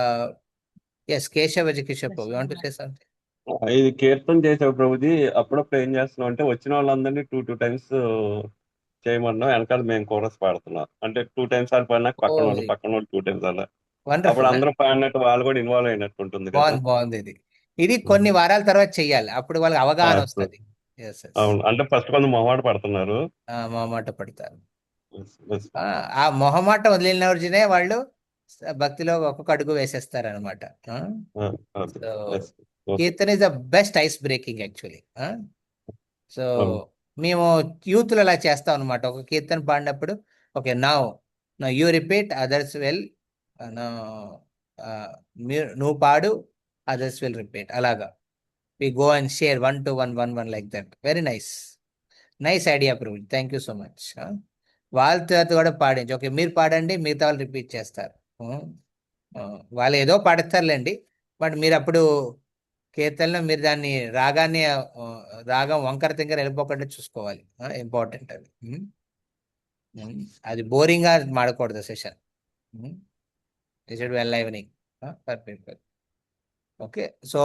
Yes, Keshava Kishore, you want to say something? ఇది కీర్తన చేసావు ప్రభుజీ. అప్పుడప్పుడు ఏం చేస్తున్నాం అంటే వచ్చిన వాళ్ళందరినీ 2 టైమ్స్ చేయమన్నాం. వెనకాల మేము కోరస్ పాడుతున్నాం. అంటే 2 టైమ్స్ సార్లు పాడినాక పక్కన వాళ్ళు 2 టైమ్స్ అలా. అప్పుడు వండర్ఫుల్. అందరూ పాడినట్టు వాళ్ళు కూడా ఇన్వాల్వ్ అయినట్టు ఉంటుంది కదా. బాగుంది ఇది కొన్ని వారాల తర్వాత చెయ్యాలి, అప్పుడు వాళ్ళకి అవగాహన వస్తుంది. అవును, అంటే ఫస్ట్ కొంత మొహమాట పడుతున్నారు. మొహమాట పడతారు. Yes. ఆ మొహమాట వదిలిన రోజునే వాళ్ళు భక్తిలో ఒక్కొక్క అడుగు వేసేస్తారు అనమాట. So Yes. Kirtan is the best ice breaking actually. So అవును. మేము యూత్లో అలా చేస్తాం అనమాట. ఒక కీర్తన పాడినప్పుడు okay, now you repeat, others will, నువ్వు పాడు, అదర్స్ విల్ రిపీట్, అలాగా we go and share 1 to 1 like that. Very nice idea ప్రభు, థ్యాంక్ యూ సో మచ్. వాళ్ళతో కూడా పాడించి, ఓకే మీరు పాడండి, మిగతా వాళ్ళు రిపీట్ చేస్తారు. వాళ్ళు ఏదో పాడతారులేండి, బట్ మీరు అప్పుడు కీర్తనలో మీరు దాన్ని రాగం వంకర తింకర వెళ్ళిపోకుండా చూసుకోవాలి. ఇంపార్టెంట్ అది. అది బోరింగ్గా మాడకూడదు session. It should be enlivening for people. Okay, so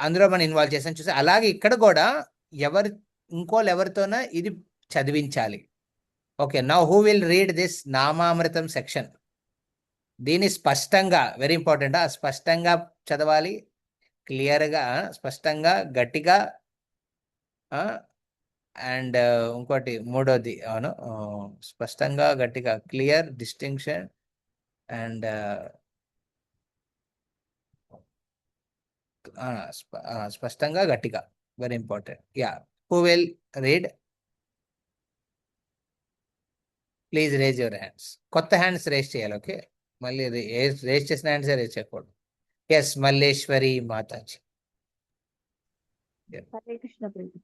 అందులో మనం ఇన్వాల్వ్ చేసాం చూసి. అలాగే ఇక్కడ కూడా ఎవరితోనా ఇది చదివించాలి. Okay, now who will read this నామామృతం సెక్షన్? దీన్ని స్పష్టంగా, వెరీ ఇంపార్టెంట్, స్పష్టంగా చదవాలి, క్లియర్గా, స్పష్టంగా, గట్టిగా. అండ్ ఇంకోటి మూడోది, అవును, స్పష్టంగా, గట్టిగా, క్లియర్ డిస్టింక్షన్ అండ్ స్పష్టంగా, గట్టిగా, very important. Ya, who will read? Please raise your hands. కొత్త హ్యాండ్స్ రేజ్ చేయాలి. ఓకే, మళ్ళీ రేజ్ చేసిన హ్యాండ్స్ రేజ్ చేయకూడదు. ఎస్, మల్లేశ్వరి మాతాజీ. హరే కృష్ణ ప్రభుజీ.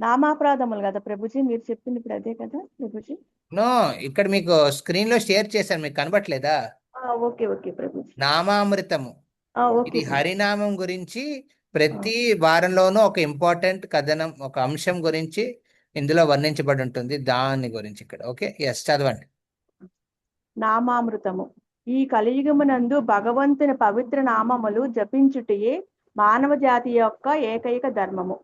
నామాపరాధములు కదా ప్రభుజీ మీరు చెప్పింది ఇప్పుడు అదే కదా ప్రభుజీ? నో, ఇక్కడ మీకు స్క్రీన్ లో షేర్ చేశాను, మీకు కనబట్లేదా? Okay okay Prabhuji. నామామృతము, ఓకే ఇది హరినామం గురించి ప్రతి వారంలోనూ ఒక ఇంపార్టెంట్ కథనం, ఒక అంశం గురించి ఇందులో వర్ణించబడి ఉంటుంది, దాని గురించి ఇక్కడ. ఓకే, ఎస్, చదవండి. నామామృతము. ఈ కలియుగమునందు భగవంతుని పవిత్ర నామములు జపించుటయే మానవ జాతి యొక్క ఏకైక ధర్మము.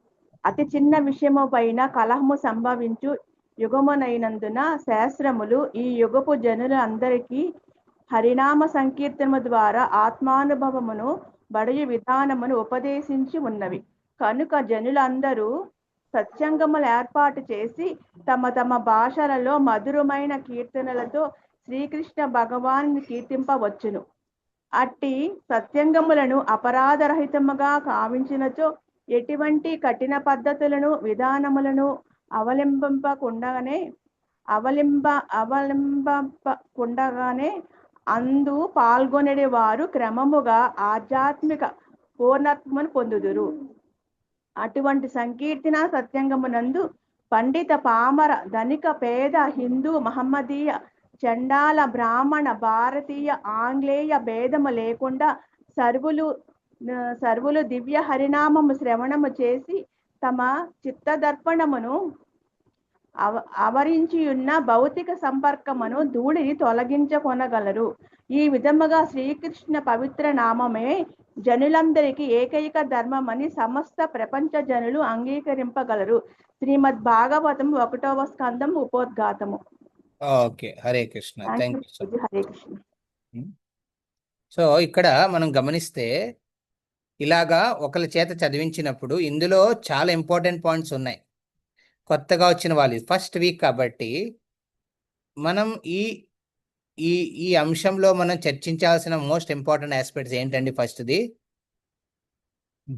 అతి చిన్న విషయము పైన కలహము సంభవించు యుగమునైనందున శాస్త్రములు ఈ యుగపు జనుల అందరికీ హరినామ సంకీర్తనము ద్వారా ఆత్మానుభవమును బడయు విధానమును ఉపదేశించి ఉన్నవి. కనుక జనులందరూ సత్సంగములు ఏర్పాటు చేసి తమ తమ భాషలలో మధురమైన కీర్తనలతో శ్రీకృష్ణ భగవాన్ని కీర్తింపవచ్చును. అట్టి సత్సంగములను అపరాధరహితముగా కావించినచో ఎటువంటి కఠిన పద్ధతులను విధానములను అవలంబకుండగానే అందు పాల్గొనే వారు క్రమముగా ఆధ్యాత్మిక పూర్ణత్వమును పొందుదురు. అటువంటి సంకీర్తన సత్సంగమునందు పండిత పామర ధనిక పేద హిందూ మహమ్మదీయ చండాల బ్రాహ్మణ భారతీయ ఆంగ్లేయ భేదము లేకుండా సర్వులు దివ్య హరినామము శ్రవణము చేసి తమ చిత్తదర్పణమును ఆవరించియున్న భౌతిక సంపర్కమును ధూళిని తొలగించుకొనగలరు. ఈ విధముగా శ్రీకృష్ణ పవిత్ర నామమే జనులందరికీ ఏకైక ధర్మమని సమస్త ప్రపంచ జనులు అంగీకరింపగలరు. శ్రీమద్ భాగవతం 1వ స్కందం ఉపోద్ఘాతము. Okay, Hare Krishna, thank you so much. Hare Krishna. So ఇక్కడ మనం గమనిస్తే ఇలాగా ఒకరి చేత చదివించినప్పుడు ఇందులో చాలా ఇంపార్టెంట్ పాయింట్స్ ఉన్నాయి. కొత్తగా వచ్చిన వాళ్ళు ఫస్ట్ వీక్ కాబట్టి మనం ఈ ఈ ఈ అంశంలో మనం చర్చించాల్సిన మోస్ట్ ఇంపార్టెంట్ ఆస్పెక్ట్స్ ఏంటండి? ఫస్ట్ది,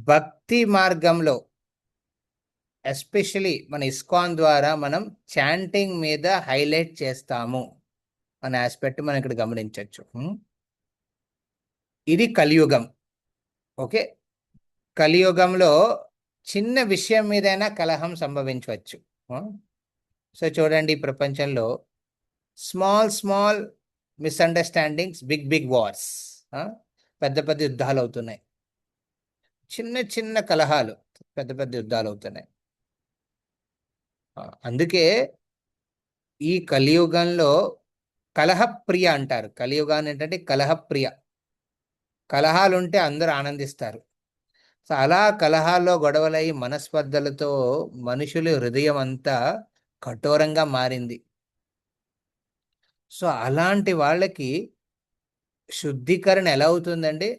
భక్తి మార్గంలో ఎస్పెషలీ మన ఇస్కాన్ ద్వారా మనం చాంటింగ్ మీద హైలైట్ చేస్తాము అనే ఆస్పెక్ట్ మనం ఇక్కడ గమనించవచ్చు. ఇది కలియుగం. ఓకే, కలియుగంలో చిన్న విషయం మీదైనా కలహం సంభవించవచ్చు. సో చూడండి, ఈ ప్రపంచంలో స్మాల్ మిస్అండర్స్టాండింగ్స్, బిగ్ వార్స్, పెద్ద పెద్ద యుద్ధాలు అవుతున్నాయి. చిన్న కలహాలు పెద్ద యుద్ధాలు అవుతున్నాయి. అందుకే ఈ కలియుగంలో కలహప్రియ అంటారు. కలియుగాన్ని ఏంటంటే కలహప్రియ. కలహాలు ఉంటే అందరూ ఆనందిస్తారు. సో అలా కలహాల్లో గొడవలై మనస్పర్ధలతో మనుషుల హృదయం అంతా కఠోరంగా మారింది. సో అలాంటి వాళ్ళకి శుద్ధీకరణ ఎలా అవుతుందండి?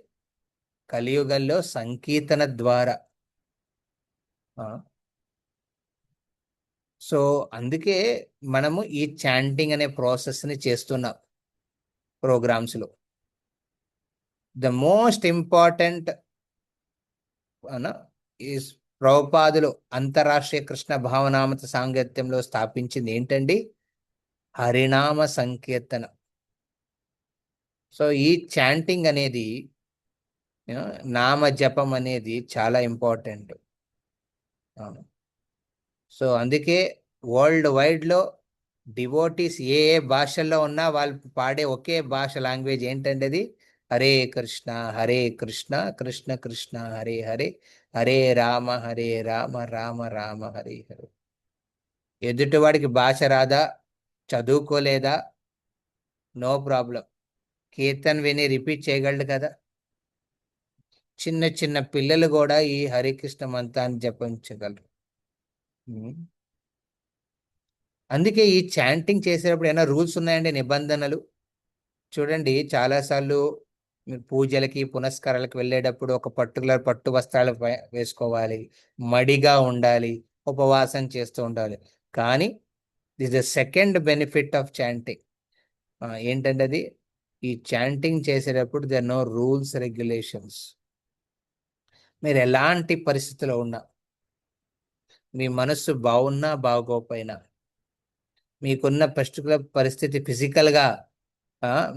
కలియుగంలో సంకీర్తన ద్వారా. సో అందుకే మనము ఈ చాంటింగ్ అనే ప్రాసెస్ని చేస్తున్నాం ప్రోగ్రామ్స్లో. ద మోస్ట్ ఇంపార్టెంట్ ఈ ప్రభుపాదులు అంతరాష్ట్రీయ కృష్ణ భావనామత సాంగత్యంలో స్థాపించింది ఏంటండి? హరినామ సంకీర్తన. సో ఈ చాంటింగ్ అనేది, నామ జపం అనేది చాలా ఇంపార్టెంట్. సో అందుకే వరల్డ్ వైడ్లో డివోటీస్ ఏ భాషల్లో ఉన్నా వాళ్ళు పాడే ఒకే భాష, లాంగ్వేజ్ ఏంటంటే అది హరే కృష్ణ కృష్ణ కృష్ణ హరే హరే, హరే రామ రామ రామ హరే హరే. ఎదుటివాడికి భాష రాదా, చదువుకోలేదా, నో ప్రాబ్లం, కీర్తన్ విని రిపీట్ చేయగలడు కదా. చిన్న పిల్లలు కూడా ఈ హరికృష్ణ మంత్రాన్ని జపించగలరు. అందుకే ఈ చాంటింగ్ చేసేటప్పుడు ఏమైనా రూల్స్ ఉన్నాయండి, నిబంధనలు? చూడండి, చాలాసార్లు మీరు పూజలకి పునస్కారాలకు వెళ్ళేటప్పుడు ఒక పర్టికులర్ పట్టు వస్త్రాలు వేసుకోవాలి, మడిగా ఉండాలి, ఉపవాసం చేస్తూ ఉండాలి. కానీ this the second benefit of chanting ఏంటంటే అది, ఈ చాంటింగ్ చేసేటప్పుడు దర్ నో రూల్స్ రెగ్యులేషన్స్. మీరు ఎలాంటి పరిస్థితిలో ఉన్నా, మీ మనస్సు బాగున్నా బాగోపోయినా, మీకున్న పర్టికులర్ పరిస్థితి ఫిజికల్గా,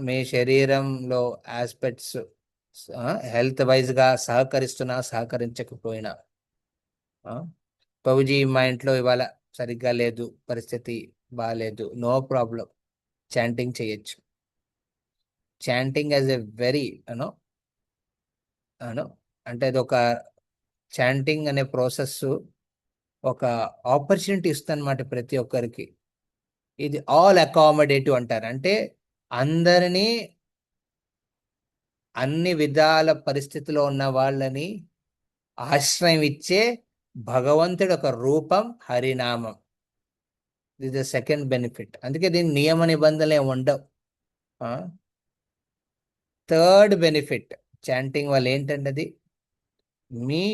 మీ శరీరంలో ఆస్పెక్ట్స్ హెల్త్ వైజ్గా సహకరిస్తున్నా సహకరించకపోయినా, ప్రభుజీ మా ఇంట్లో ఇవాళ సరిగ్గా లేదు, పరిస్థితి బాగాలేదు, నో ప్రాబ్లం, చాంటింగ్ చేయొచ్చు. చాంటింగ్ యాజ్ ఎ వెరీ అంటే అది ఒక చాంటింగ్ అనే ప్రాసెస్ ఒక ఆపర్చునిటీ ఇస్తుంది అన్నమాట ప్రతి ఒక్కరికి. ఇది ఆల్ అకామిడేటివ్ అంటారు. అంటే అందరినీ, అన్ని విధాల పరిస్థితిలో ఉన్న వాళ్ళని ఆశ్రయం ఇచ్చే భగవంతుడు ఒక రూపం హరినామం. ఇది ద సెకండ్ బెనిఫిట్. అందుకే దీని నియమ నిబంధనలే ఉండవు. థర్డ్ బెనిఫిట్ చాంటింగ్ వల్ల ఏంటంటే అది మీ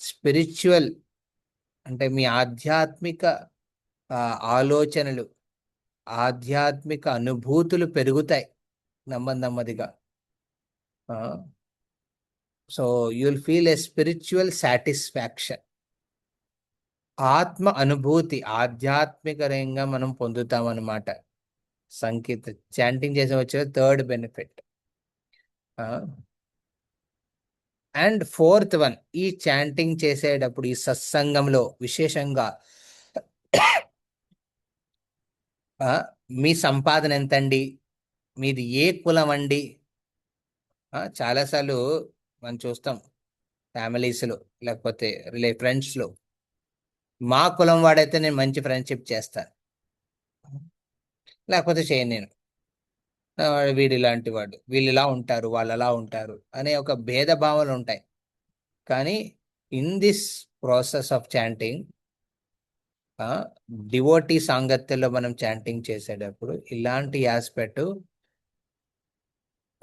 స్పిరిచువల్, అంటే మీ ఆధ్యాత్మిక ఆలోచనలు, ఆధ్యాత్మిక అనుభూతులు పెరుగుతాయి నెమ్మదిగా. So you'll feel a spiritual satisfaction, ఆత్మ అనుభూతి ఆధ్యాత్మికంగా మనం పొందుతామన్నమాట. సంకీర్త చాంటింగ్ చేసే వచ్చే third benefit. And fourth one, ఈ చాంటింగ్ చేసేటప్పుడు ఈ సత్సంగంలో విశేషంగా మీ సంపాదన ఎంతండి, మీది ఏ కులం అండి? చాలాసార్లు మనం చూస్తాం ఫ్యామిలీస్లో, లేకపోతే ఫ్రెండ్స్లో, మా కులం వాడైతే నేను మంచి ఫ్రెండ్షిప్ చేస్తాను, లేకపోతే చేయను నేను, వీడు ఇలాంటి వాడు, వీళ్ళు ఇలా ఉంటారు, వాళ్ళు అలా ఉంటారు అనే ఒక భేదభావాలు ఉంటాయి. కానీ in this process of chanting, devotee సాంగత్యంలో మనం చాంటింగ్ చేసేటప్పుడు ఇలాంటి ఆస్పెక్ట్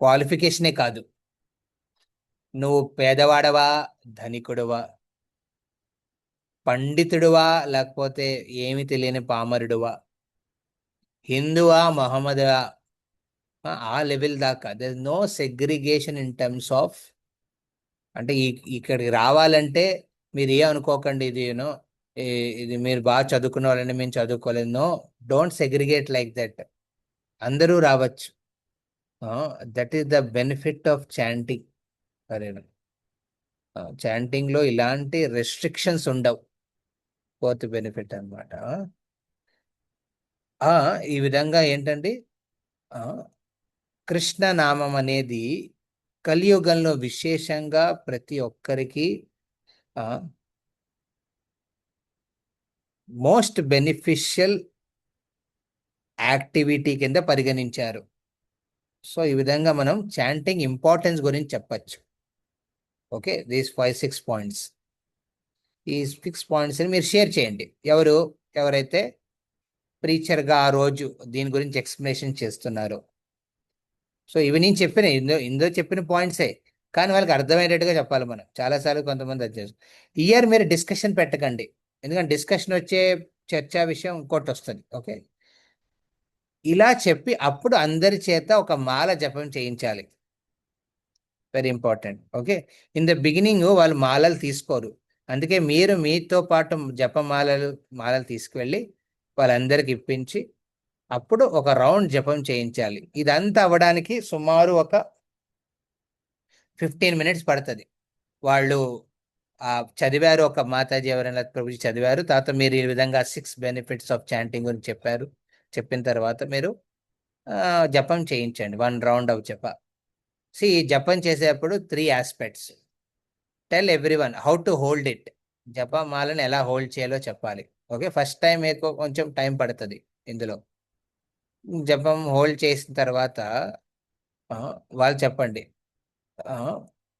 క్వాలిఫికేషనే కాదు. నువ్వు పేదవాడవా, ధనికుడువా, పండితుడువా, లేకపోతే ఏమి తెలియని పామరుడువా, హిందువా, మహమ్మదువా, ఆ లెవెల్ దాకా there no segregation in terms of. అంటే ఇక్కడికి రావాలంటే మీరు ఏమనుకోకండి, ఇది ఇది మీరు బాగా చదువుకున్న వాళ్ళని మేము చదువుకోలేదు. No, don't segregate like that. అందరూ రావచ్చు. That is the benefit of chanting. సరేనా? చాంటింగ్ లో ఇలాంటి రెస్ట్రిక్షన్స్ ఉండవు. ఫోర్త్ బెనిఫిట్ అన్నమాట. ఈ విధంగా ఏంటండి, ఆ, కృష్ణ నామం అనేది కలియుగంలో విశేషంగా ప్రతి ఒక్కరికి మోస్ట్ బెనిఫిషియల్ యాక్టివిటీ కింద పరిగణించారు. సో ఈ విధంగా మనం చాంటింగ్ ఇంపార్టెన్స్ గురించి చెప్పచ్చు. Okay, these 5-6 points. ఈ 6 పాయింట్స్ని మీరు షేర్ చేయండి. ఎవరైతే ప్రీచర్గా ఆ రోజు దీని గురించి ఎక్స్ప్లెనేషన్ చేస్తున్నారు. సో ఇవి నేను చెప్పిన ఇందులో చెప్పిన పాయింట్సే, కానీ వాళ్ళకి అర్థమయ్యేటట్టుగా చెప్పాలి. మనం చాలాసార్లు కొంతమంది అది చేస్తాం. ఇయర్ మీరు డిస్కషన్ పెట్టకండి, ఎందుకంటే డిస్కషన్ వచ్చే చర్చా విషయం ఇంకోటి వస్తుంది. ఓకే, ఇలా చెప్పి అప్పుడు అందరి చేత ఒక మాల జపం చేయించాలి. Very important. Okay, in the beginning వాళ్ళు మాలలు తీసుకోరు, అందుకే మీరు మీతో పాటు మాలలు తీసుకువెళ్ళి వాళ్ళందరికి ఇప్పించి అప్పుడు ఒక రౌండ్ జపం చేయించాలి. ఇదంతా అవ్వడానికి సుమారు ఒక 15 minutes పడుతుంది. వాళ్ళు చదివారు, ఒక మాతాజీ ఎవరైనా ప్రభుజీ చదివారు, తర్వాత మీరు ఈ విధంగా 6 benefits ఆఫ్ చాంటింగ్ గురించి చెప్పారు. చెప్పిన తర్వాత మీరు జపం చేయించండి, 1 round ఆఫ్ జప. జపం చేసేటప్పుడు 3 aspects. Tell everyone how to hold it. జపమాలను ఎలా హోల్డ్ చేయాలో చెప్పాలి. ఓకే, ఫస్ట్ టైం మీకు కొంచెం టైం పడుతుంది. ఇందులో జపం హోల్డ్ చేసిన తర్వాత వాళ్ళు చెప్పండి,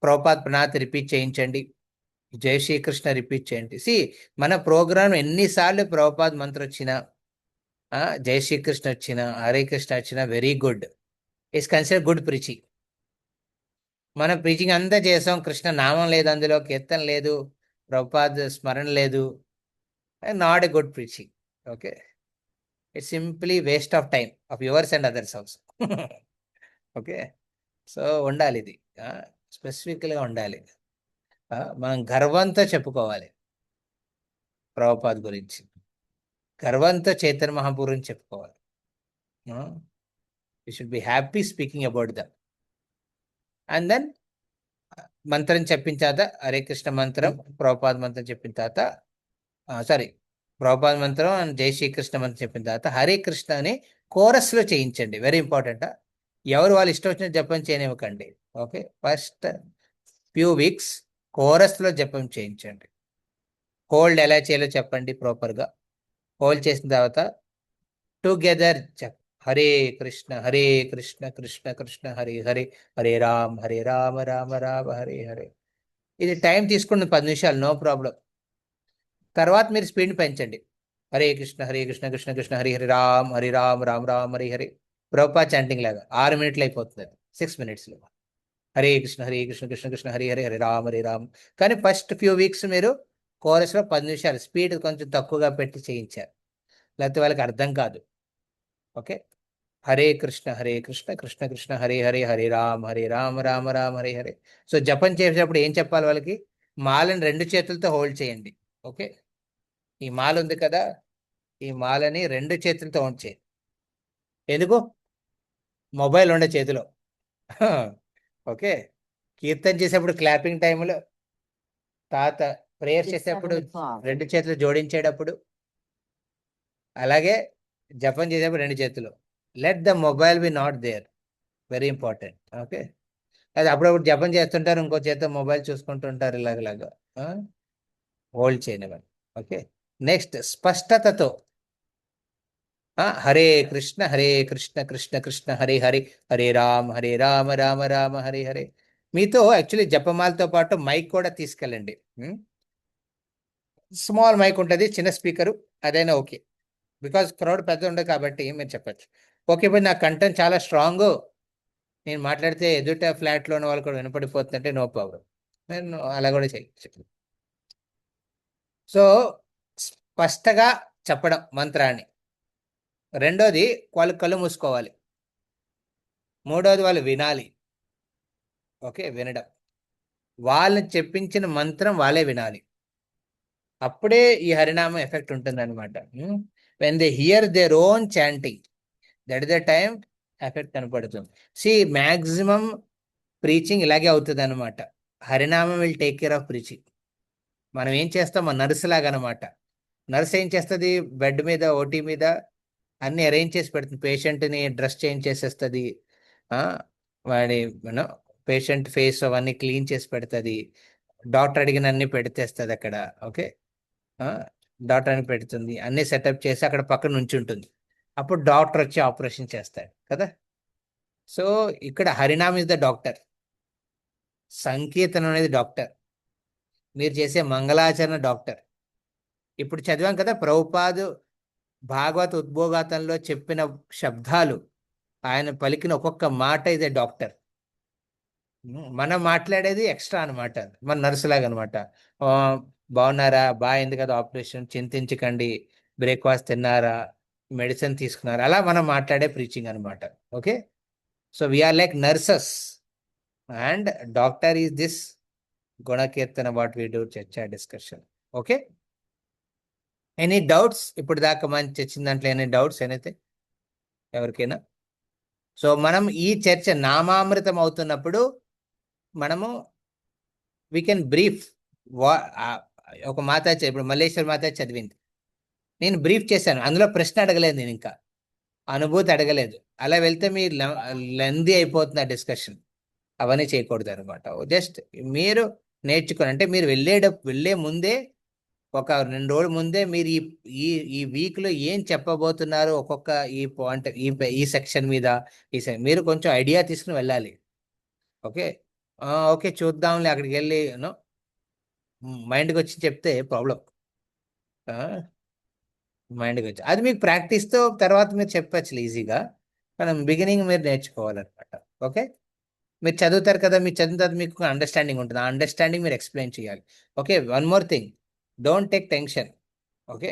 ప్రభుపాద్ ప్రణాత్ రిపీట్ చేయించండి, జై శ్రీకృష్ణ రిపీట్ చేయండి. మన ప్రోగ్రామ్ ఎన్నిసార్లు ప్రభుపాద్ మంత్రం వచ్చినా, జై శ్రీకృష్ణ వచ్చినా, హరే కృష్ణ వచ్చినా, very good. It's consider good preaching. మనం ప్రీచింగ్ అంతా చేసాం, కృష్ణ నామం లేదు, అందులో కీర్తన లేదు, ప్రభుపాద్ స్మరణ లేదు, not a good preaching. Okay, it's simply waste of time of yours and others also. Okay, so ఉండాలి, ఇది స్పెసిఫిక్గా ఉండాలి. మనం గర్వంతో చెప్పుకోవాలి ప్రభుపాద్ గురించి, గర్వంతో చైతన్య మహాప్రభు గురించి చెప్పుకోవాలి. You should be happy speaking about them. And then మంత్రం చెప్పిన తర్వాత హరే కృష్ణ మంత్రం, ప్రభుపాద్ మంత్రం చెప్పిన తర్వాత ప్రభుపాద్ మంత్రం అండ్ జై శ్రీకృష్ణ మంత్రం చెప్పిన తర్వాత హరే కృష్ణ అని కోరస్లో చేయించండి. Very important. ఎవరు వాళ్ళు ఇష్టం వచ్చిన జపం చేయనివ్వకండి. ఓకే, ఫస్ట్ ఫ్యూ వీక్స్ కోరస్లో జపం చేయించండి. హోల్డ్ ఎలా చేయాలో చెప్పండి ప్రాపర్గా. హోల్డ్ చేసిన తర్వాత టుగెదర్ హరే కృష్ణ కృష్ణ కృష్ణ హరే హరే, హరే రామ్ రామ రామ హరే హరే. ఇది టైం తీసుకున్న 10 నిమిషాలు, నో ప్రాబ్లం. తర్వాత మీరు స్పీడ్ పెంచండి. హరే కృష్ణ కృష్ణ కృష్ణ హరి హరి రామ్ రామ్ రామ్ హరి హరి. ప్రభుపాద్ చాంటింగ్ లాగా 6 minutes అయిపోతుంది, 6 minutesలో. హరే కృష్ణ కృష్ణ కృష్ణ హరి హరి, హరి రామ్. కానీ ఫస్ట్ ఫ్యూ వీక్స్ మీరు కోరస్లో 10 నిమిషాలు స్పీడ్ కొంచెం తక్కువగా పెట్టి చేయించారు, లేకపోతే వాళ్ళకి అర్థం కాదు. ఓకే, హరే కృష్ణ కృష్ణ కృష్ణ హరే హరే, హరే రామ్ రామ రామ్ హరే హరే. సో జపం చేసేటప్పుడు ఏం చెప్పాలి వాళ్ళకి? మాలని 2 చేతులతో హోల్డ్ చేయండి. ఓకే, ఈ మాల ఉంది కదా, ఈ మాలని 2 చేతులతో హోల్డ్ చేయండి. ఎందుకు? మొబైల్ ఉండే చేతిలో. ఓకే, కీర్తన చేసేప్పుడు క్లాపింగ్ టైంలో, తాత ప్రేయర్ చేసేప్పుడు 2 చేతులు జోడించేటప్పుడు, అలాగే జపం చేసేప్పుడు 2 చేతులు. Let the mobile be not there, very important. Okay, అది అప్పుడప్పుడు జపం చేస్తుంటారు, ఇంకో చేత మొబైల్ చూసుకుంటుంటారు, ఇలాగలాగా హోల్డ్ చేయనివ్వండి. ఓకే, నెక్స్ట్ స్పష్టతతో హరే కృష్ణ కృష్ణ కృష్ణ హరే హరే, హరే రామ రామ రామ హరే హరే. మీతో యాక్చువల్లీ జపమాలతో పాటు మైక్ కూడా తీసుకెళ్ళండి. స్మాల్ మైక్ ఉంటుంది, చిన్న స్పీకరు, అదైనా ఓకే. బికాజ్ క్రౌడ్ పెద్ద ఉండదు కాబట్టి మీరు చెప్పచ్చు. ఓకే, ఇప్పుడు నా కంటెంట్ చాలా స్ట్రాంగ్, నేను మాట్లాడితే ఎదుట ఫ్లాట్లో ఉన్న వాళ్ళు కూడా వినపడిపోతుందంటే నో ప్రాబ్లం, నేను అలా కూడా చేయొచ్చు. సో స్పష్టంగా చెప్పడం మంత్రాన్ని. రెండోది, వాళ్ళు కళ్ళు మూసుకోవాలి. మూడోది, వాళ్ళు వినాలి. ఓకే, వినడం, వాళ్ళని చెప్పించిన మంత్రం వాళ్ళే వినాలి. అప్పుడే ఈ హరినామం ఎఫెక్ట్ ఉంటుంది అనమాట. When they hear their own chanting, that is the time effect కనపడుతుంది. సి మ్యాక్సిమం ప్రీచింగ్ ఇలాగే అవుతుంది అనమాట. హరినామం will take care of preaching. మనం ఏం చేస్తాం, మన నర్సు లాగా అనమాట. నర్స్ ఏం చేస్తుంది, బెడ్ మీద ఓటీ మీద అన్ని అరేంజ్ చేసి పెడుతుంది, పేషెంట్ని డ్రెస్ చేంజ్ చేసేస్తుంది, వాడి పేషెంట్ ఫేస్ అవన్నీ క్లీన్ చేసి పెడుతుంది, డాక్టర్ అడిగిన అన్ని పెడితేస్తుంది అక్కడ. ఓకే, డాక్టర్ అని పెడుతుంది, అన్ని సెటప్ చేసి అక్కడ పక్కన నుంచి ఉంటుంది. అప్పుడు డాక్టర్ వచ్చి ఆపరేషన్ చేస్తాడు కదా. సో ఇక్కడ హరినామ్ ఇస్ ద డాక్టర్, సంకీర్తనం అనేది డాక్టర్, మీరు చేసే మంగళాచరణ డాక్టర్. ఇప్పుడు చదివాం కదా ప్రభుపాదు భాగవత ఉద్బోగాతంలో చెప్పిన శబ్దాలు, ఆయన పలికిన ఒక్కొక్క మాట ఇదే డాక్టర్. మనం మాట్లాడేది ఎక్స్ట్రా అనమాట, మన నర్సులాగా అనమాట. బాగున్నారా, బాగుంది కదా ఆపరేషన్, చింతించకండి, బ్రేక్ఫాస్ట్ తిన్నారా, మెడిసిన్ తీసుకున్నారా, అలా మనం మాట్లాడే ప్రీచింగ్ అనమాట. Okay, so we are like nurses and doctor is this గుణకీర్తన వాట్ వీ డూ చర్చా డిస్కషన్. Okay, any doubts? ఇప్పుడు దాకా మంచి వచ్చిన దాంట్లో ఎనీ డౌట్స్ ఎనైతే ఎవరికైనా? సో మనం ఈ చర్చ నామామృతం అవుతున్నప్పుడు మనము వీ కెన్ బ్రీఫ్. ఒక మాత ఇప్పుడు మల్లేశ్వరి మాత చదివింది, నేను బ్రీఫ్ చేశాను, అందులో ప్రశ్న అడగలేదు, నేను ఇంకా అనుభూతి అడగలేదు. అలా వెళ్తే మీ లెందీ అయిపోతుంది ఆ డిస్కషన్. అవన్నీ చేయకూడదు అనమాట. జస్ట్ మీరు నేర్చుకోండి. అంటే మీరు వెళ్ళే ముందే ఒక 2 రోజుల ముందే మీరు ఈ వీక్లో ఏం చెప్పబోతున్నారు, ఒక్కొక్క ఈ పాయింట్, ఈ సెక్షన్ మీద మీరు కొంచెం ఐడియా తీసుకుని వెళ్ళాలి. ఓకే, ఓకే చూద్దాంలే, అక్కడికి వెళ్ళి మైండ్కి వచ్చి చెప్తే ప్రాబ్లం. మైండ్కి వచ్చి అది మీకు ప్రాక్టీస్తో తర్వాత మీరు చెప్పచ్చు ఈజీగా, కానీ బిగినింగ్ మీరు నేర్చుకోవాలన్నమాట. ఓకే, మీరు చదువుతారు కదా, మీరు చదివిన తర్వాత మీకు అండర్స్టాండింగ్ ఉంటుంది, ఆ అండర్స్టాండింగ్ మీరు ఎక్స్ప్లెయిన్ చేయాలి. Okay, one more thing, don't take tension. Okay,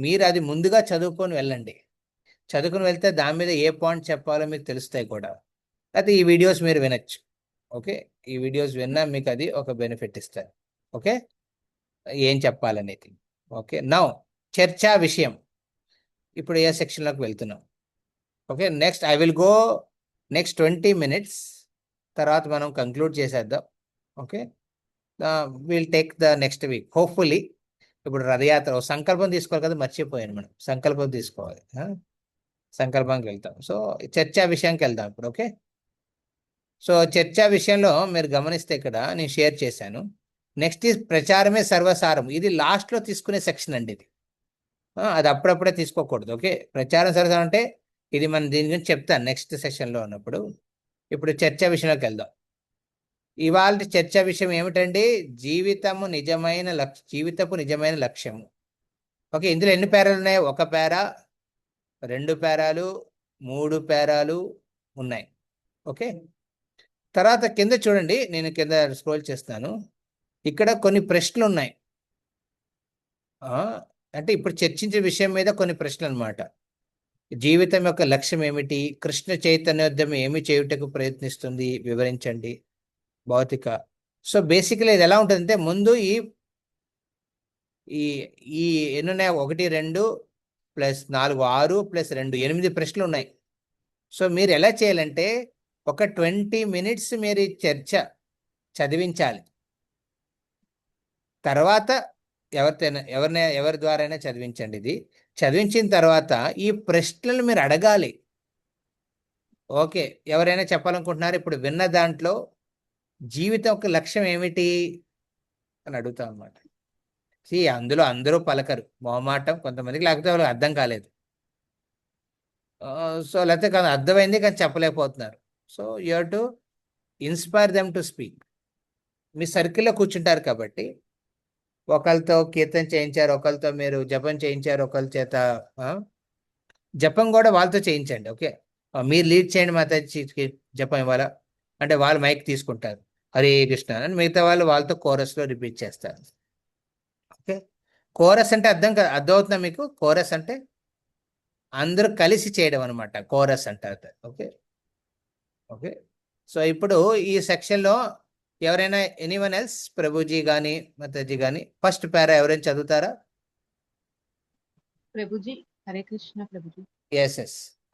మీరు అది ముందుగా చదువుకొని వెళ్ళండి. చదువుకుని వెళ్తే దాని మీద ఏ పాయింట్ చెప్పాలో మీకు తెలుస్తాయి కూడా. అయితే ఈ వీడియోస్ మీరు వినొచ్చు. ఓకే, ఈ వీడియోస్ విన్నా మీకు అది ఒక బెనిఫిట్ ఇస్తారు. ఓకే, ఏం చెప్పాలనేది. ఓకే, నౌ చర్చా విషయం, ఇప్పుడు ఏ సెక్షన్లోకి వెళ్తున్నాం. Okay, next I will go next 20 minutes, తర్వాత మనం కంక్లూడ్ చేసేద్దాం. Okay, will take the next week hopefully. ఇప్పుడు రథయాత్ర సంకల్పం తీసుకోవాలి కదా, మర్చిపోయాను మనం, సంకల్పం తీసుకోవాలి. సంకల్పానికి వెళ్తాం. సో చర్చా విషయానికి వెళ్దాం ఇప్పుడు. ఓకే, సో చర్చా విషయంలో మీరు గమనిస్తే ఇక్కడ నేను షేర్ చేశాను. నెక్స్ట్ ఈజ్ ప్రచారమే సర్వసారం. ఇది లాస్ట్లో తీసుకునే సెక్షన్ అండి ఇది. అది అప్పుడప్పుడే తీసుకోకూడదు. ఓకే, ప్రచారం సర్వసారం అంటే ఇది మనం దీని గురించి చెప్తాను నెక్స్ట్ సెషన్లో ఉన్నప్పుడు. ఇప్పుడు చర్చా విషయంలోకి వెళ్దాం. ఇవాళ చర్చా విషయం ఏమిటండి, జీవితపు నిజమైన లక్ష్యము. ఓకే, ఇందులో ఎన్ని పేరాలు ఉన్నాయి? 1 పేరా, 2 పేరాలు, 3 పేరాలు ఉన్నాయి. ఓకే, తర్వాత కింద చూడండి, నేను కింద స్క్రోల్ చేస్తాను, ఇక్కడ కొన్ని ప్రశ్నలు ఉన్నాయి. అంటే ఇప్పుడు చర్చించే విషయం మీద కొన్ని ప్రశ్నలు అనమాట. జీవితం యొక్క లక్ష్యం ఏమిటి, కృష్ణ చైతన్యోద్యమం ఏమి చేయుటకు ప్రయత్నిస్తుంది, వివరించండి. భౌతిక. సో బేసికలీ ఇది ఎలా ఉంటుందంటే, ముందు ఈ ఎన్ని ఉన్నాయి, 1, 2 + 4 6 + 2 8 ప్రశ్నలు ఉన్నాయి. సో మీరు ఎలా చేయాలంటే ఒక 20 minutes మీరు ఈ చర్చ చదివించాలి. తర్వాత ఎవరి ద్వారా చదివించండి. ఇది చదివించిన తర్వాత ఈ ప్రశ్నలు మీరు అడగాలి. ఓకే, ఎవరైనా చెప్పాలనుకుంటున్నారు, ఇప్పుడు విన్న దాంట్లో జీవితం యొక్క లక్ష్యం ఏమిటి అని అడుగుతాం అన్నమాట. అందులో అందరూ పలకరు, మొహమాటం కొంతమందికి, లేకపోతే వాళ్ళకి అర్థం కాలేదు. సో లేకపోతే కానీ అర్థమైంది కానీ చెప్పలేకపోతున్నారు. So you have to inspire them to speak. మీ సర్కిల్లో కూర్చుంటారు కాబట్టి ఒకరితో కీర్తన చేయించారు, ఒకరితో మీరు జపం చేయించారు, ఒకరి చేత జపం కూడా వాళ్ళతో చేయించండి. ఓకే, మీరు లీడ్ చేయండి మాతాజీ జపం ఇవ్వాలా అంటే వాళ్ళు మైక్ తీసుకుంటారు, హరే కృష్ణ అని, మిగతా వాళ్ళు వాళ్ళతో కోరస్లో రిపీట్ చేస్తారు. ఓకే, కోరస్ అంటే అర్థమవుతుందా మీకు? కోరస్ అంటే అందరూ కలిసి చేయడం అనమాట, కోరస్ అంటారు. ఓకే ఓకే, సో ఇప్పుడు ఈ సెక్షన్లో ఎవరైనా ఎనీవన్ ఎల్స్, ప్రభుజీ కానీ మాతాజీ కానీ ఫస్ట్ పారా ఎవరైనా చదువుతారా? ప్రభుజీ హరే కృష్ణ ప్రభుజీ. ఎస్.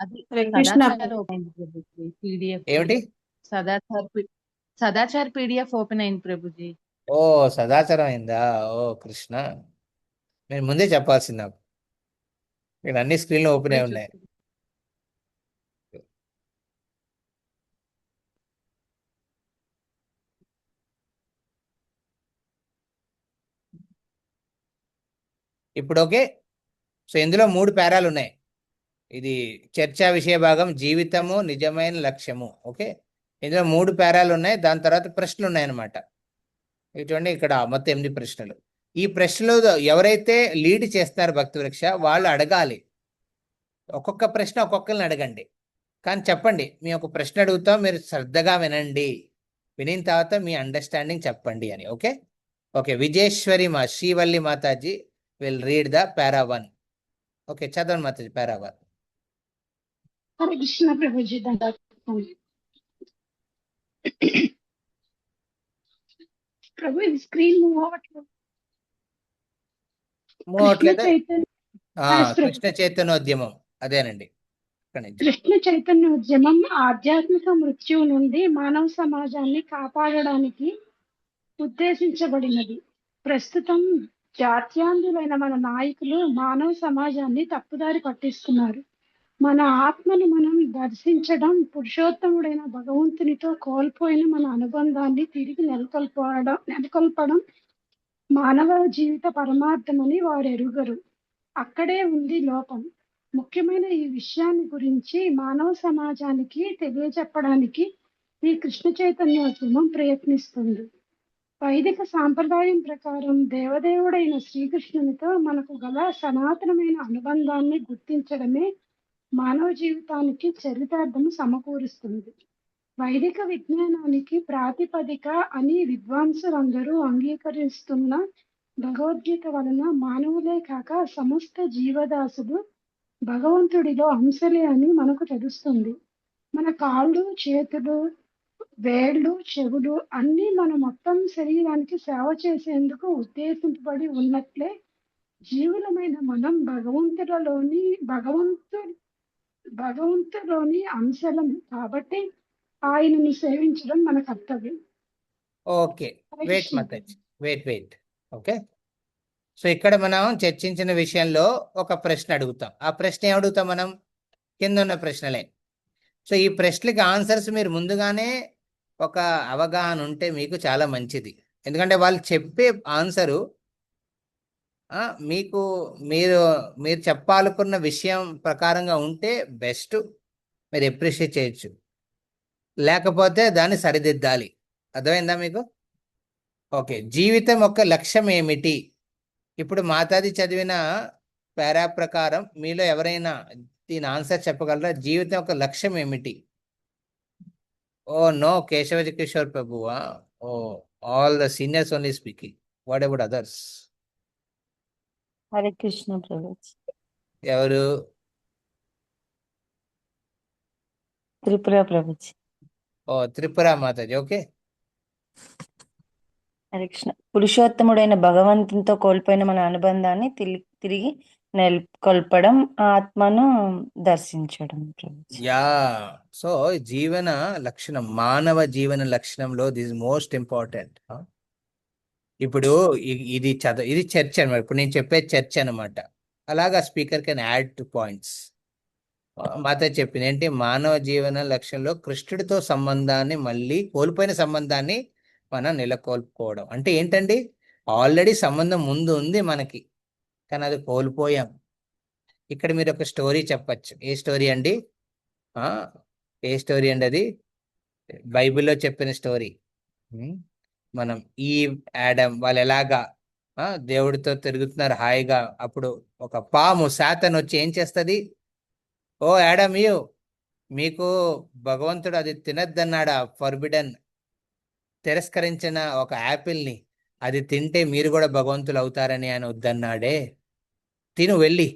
అది హరే కృష్ణ. సదాచార్ ఓపెన్ అయింది ప్రభుజీ. పీడిఎఫ్ ఏమిటి? సదాచార్ పీడిఎఫ్ ఓపెన్ అయింది ప్రభుజీ. ఓ సదాచారం అయిందా? ఓ కృష్ణ, నేను ముందే చెప్పాల్సింది నాకు. ఇక్కడ అన్ని స్క్రీన్లు ఓపెన్ అయి ఉన్నాయి. ఇప్పుడు ఓకే. సో ఇందులో 3 పారాలు ఉన్నాయి. ఇది చర్చా విషయ భాగం జీవితము నిజమైన లక్ష్యము. ఓకే, ఇందులో 3 పారాలు ఉన్నాయి. దాని తర్వాత ప్రశ్నలు ఉన్నాయన్నమాట. ఇవి చూడండి, ఇక్కడ మొత్తం 8 ప్రశ్నలు. ఈ ప్రశ్నలు ఎవరైతే లీడ్ చేస్తున్నారు భక్తి వృక్ష వాళ్ళు అడగాలి. ఒక్కొక్క ప్రశ్న ఒక్కొక్కరిని అడగండి, కానీ చెప్పండి. మీ ఒక ప్రశ్న అడుగుతాం, మీరు శ్రద్ధగా వినండి. వినిన తర్వాత మీ అండర్స్టాండింగ్ చెప్పండి అని. Okay okay. విజయేశ్వరి శ్రీవల్లి మాతాజీ will read the para 1. Okay, చదవండి మాతాజీ పారా 1. హరే కృష్ణ ప్రభుజీ. ప్రభు ఇది స్క్రీన్ మూవ్ అవ్వట్లేదు. కృష్ణ చైతన్యోద్యమం అదేనండి. కృష్ణ చైతన్యోద్యమం ఆధ్యాత్మిక మృత్యువు నుండి మానవ సమాజాన్ని కాపాడడానికి ఉద్దేశించబడినది. ప్రస్తుతం జాత్యాంధులైన మన నాయకులు మానవ సమాజాన్ని తప్పుదారి పట్టిస్తున్నారు. మన ఆత్మను మనం దర్శించడం, పురుషోత్తముడైన భగవంతునితో కోల్పోయిన మన అనుబంధాన్ని తిరిగి నెలకొల్పడం మానవ జీవిత పరమార్థమని వారు ఎరుగరు. అక్కడే ఉంది లోపం. ముఖ్యమైన ఈ విషయాన్ని గురించి మానవ సమాజానికి తెలియజెప్పడానికి ఈ కృష్ణ చైతన్యోద్యమం ప్రయత్నిస్తుంది. వైదిక సాంప్రదాయం ప్రకారం దేవదేవుడైన శ్రీకృష్ణునితో మనకు గల సనాతనమైన అనుబంధాన్ని గుర్తించడమే మానవ జీవితానికి చరితార్థము సమకూరుస్తుంది. వైదిక విజ్ఞానానికి ప్రాతిపదిక అని విద్వాంసులందరూ అంగీకరిస్తున్న భగవద్గీత వలన మానవులే కాక సమస్త జీవదాసులు భగవంతుడిలో అంశలే అని మనకు తెలుస్తుంది. మన కాళ్ళు, చేతులు, వేళ్ళు, చెవులు అన్నీ మన మొత్తం శరీరానికి సేవ చేసేందుకు ఉద్దేశింపబడి ఉన్నట్లే జీవులమైన మనం భగవంతులోని అంశలం కాబట్టి ఆయనను సేవించడం మన కర్తవ్యం. ఓకే, వెయిట్ మాతాజీ, వెయిట్. ఓకే, సో ఇక్కడ మనం చర్చించిన విషయంలో ఒక ప్రశ్న అడుగుతాం. ఆ ప్రశ్న ఏం అడుగుతాం మనం? కింద ఉన్న ప్రశ్నలే. సో ఈ ప్రశ్నలకి ఆన్సర్స్ మీరు ముందుగానే ఒక అవగాహన ఉంటే మీకు చాలా మంచిది. ఎందుకంటే వాళ్ళు చెప్పే ఆన్సరు మీకు మీరు చెప్పాలనుకున్న విషయం ప్రకారంగా ఉంటే బెస్ట్, మీరు ఎప్రిషియేట్ చేయొచ్చు. లేకపోతే దాన్ని సరిదిద్దాలి. అర్థమైందా మీకు? ఓకే, జీవితం యొక్క లక్ష్యం ఏమిటి? ఇప్పుడు మాతాది చదివిన పారా ప్రకారం మీలో ఎవరైనా దీని ఆన్సర్ చెప్పగలరా? జీవితం యొక్క లక్ష్యం ఏమిటి? ఓ నో, కేశవ కిషోర్ ప్రభువా? Oh, all the seniors only speaking. What about others? Hare Krishna Prabhu. ఎవరు? త్రిపుర ప్రభుజీ. ఓ, త్రిపుర మాతాజీ. ఓకే. హరే కృష్ణ. పురుషోత్తముడైన భగవంతునితో కోల్పోయిన మన అనుబంధాన్ని తిరిగి నెలకొల్పడం, ఆత్మను దర్శించడం ప్రభుజీ. యా, సో జీవన లక్షణం, మానవ జీవన లక్షణంలో దిస్ మోస్ట్ ఇంపార్టెంట్. ఇప్పుడు ఇది చర్చ అనమాట. ఇప్పుడు నేను చెప్పే చర్చ అనమాట. అలాగా speaker can add to points. మాతో చెప్పింది ఏంటి? మానవ జీవన లక్ష్యంలో కృష్ణుడితో సంబంధాన్ని, మళ్ళీ కోల్పోయిన సంబంధాన్ని మనం నెలకొల్పుకోవడం. అంటే ఏంటండి? ఆల్రెడీ సంబంధం ముందు ఉంది మనకి, కానీ అది కోల్పోయాం. ఇక్కడ మీరు ఒక స్టోరీ చెప్పచ్చు. ఏ స్టోరీ అండి? అది బైబిల్లో చెప్పిన స్టోరీ. మనం ఈ ఆడమ్ వాళ్ళు ఎలాగా దేవుడితో తిరుగుతున్నారు హాయిగా. అప్పుడు ఒక పాము శాతన్ వచ్చి ఏం చేస్తుంది? ఓ ఆడమ్, మీకు భగవంతుడు అది తినద్దన్నాడా? ఫర్బిడన్, తిరస్కరించిన ఒక యాపిల్ని, అది తింటే మీరు కూడా భగవంతులు అవుతారని ఆయన వద్దన్నాడే. తిను, వెళ్ళి.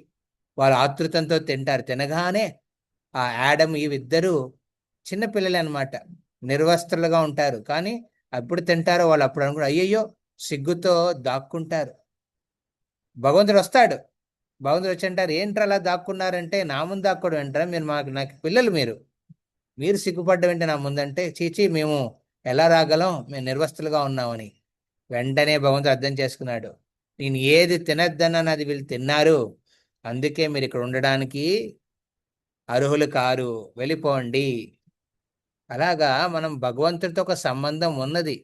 వాళ్ళు ఆతృతంతో తింటారు. తినగానే ఆ ఆడమ్, ఇద్దరు చిన్నపిల్లలే అనమాట, నిర్వస్త్రులుగా ఉంటారు. కానీ అప్పుడు తింటారో వాళ్ళు అప్పుడు అనుకుంటారు, అయ్యయ్యో సిగ్గుతో దాక్కుంటారు. భగవంతుడు వస్తాడు, భగవంతుడు వచ్చి అంటారు, ఏంట్రా అలా దాక్కున్నారంటే, నా ముందు దాక్కోవడం ఏంట్రా, మీరు నాకు పిల్లలు, మీరు సిగ్గుపడ్డం ఏంటి నా ముందంటే, చీచి మేము ఎలా రాగలం, మేము నిర్వస్తులుగా ఉన్నామని. వెంటనే భగవంతుడు అర్థం చేసుకున్నాడు, నేను ఏది తినద్దన్నాను అది వీళ్ళు తిన్నారు, అందుకే మీరు ఇక్కడ ఉండడానికి అర్హులు కారు, వెళ్ళిపోండి. అలాగా మనం భగవంతుడితో ఒక సంబంధం ఉన్నది,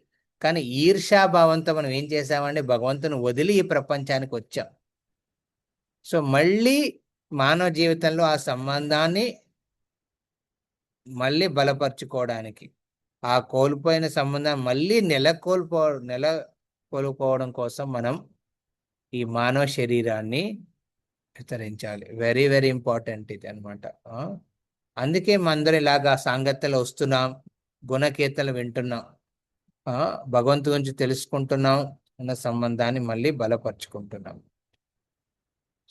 కానీ ఈర్ష్యాభావంతో మనం ఏం చేసామంటే భగవంతుని వదిలి ఈ ప్రపంచానికి వచ్చాం. సో మళ్ళీ మానవ జీవితంలో ఆ సంబంధాన్ని మళ్ళీ బలపరుచుకోవడానికి, ఆ కోల్పోయిన సంబంధాన్ని మళ్ళీ నెలకొల్పుకోవడం కోసం మనం ఈ మానవ శరీరాన్ని విస్తరించాలి. వెరీ వెరీ ఇంపార్టెంట్ ఇది అనమాట. అందుకే మనందరం ఇలాగా సాంగత్యలో వస్తున్నాం, గుణకీర్తనలు వింటున్నాం, భగవంతు గురించి తెలుసుకుంటున్నాం, ఉన్న సంబంధాన్ని మళ్ళీ బలపరుచుకుంటున్నాం.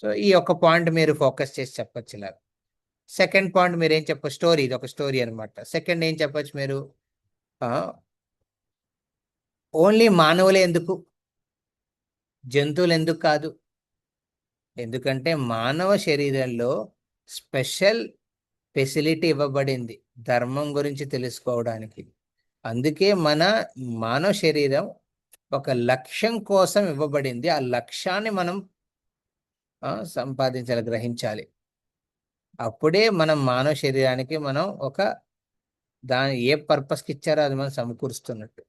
సో ఈ ఒక్క పాయింట్ మీరు ఫోకస్ చేసి చెప్పచ్చు. ఇలా సెకండ్ పాయింట్ మీరు ఏం చెప్పచ్చు, స్టోరీ, ఇది ఒక స్టోరీ అనమాట. సెకండ్ ఏం చెప్పచ్చు మీరు, ఓన్లీ మానవులే ఎందుకు, జంతువులు ఎందుకు కాదు? ఎందుకంటే మానవ శరీరంలో స్పెషల్ ఫెసిలిటీ ఇవ్వబడింది ధర్మం గురించి తెలుసుకోవడానికి. అందుకే మన మానవ శరీరం ఒక లక్ష్యం కోసం ఇవ్వబడింది. ఆ లక్ష్యాన్ని మనం సంపాదించాలి, గ్రహించాలి. అప్పుడే మనం మానవ శరీరానికి మనం ఒక దాని ఏ పర్పస్కి ఇచ్చారో అది మనం సమకూరుస్తున్నట్టు.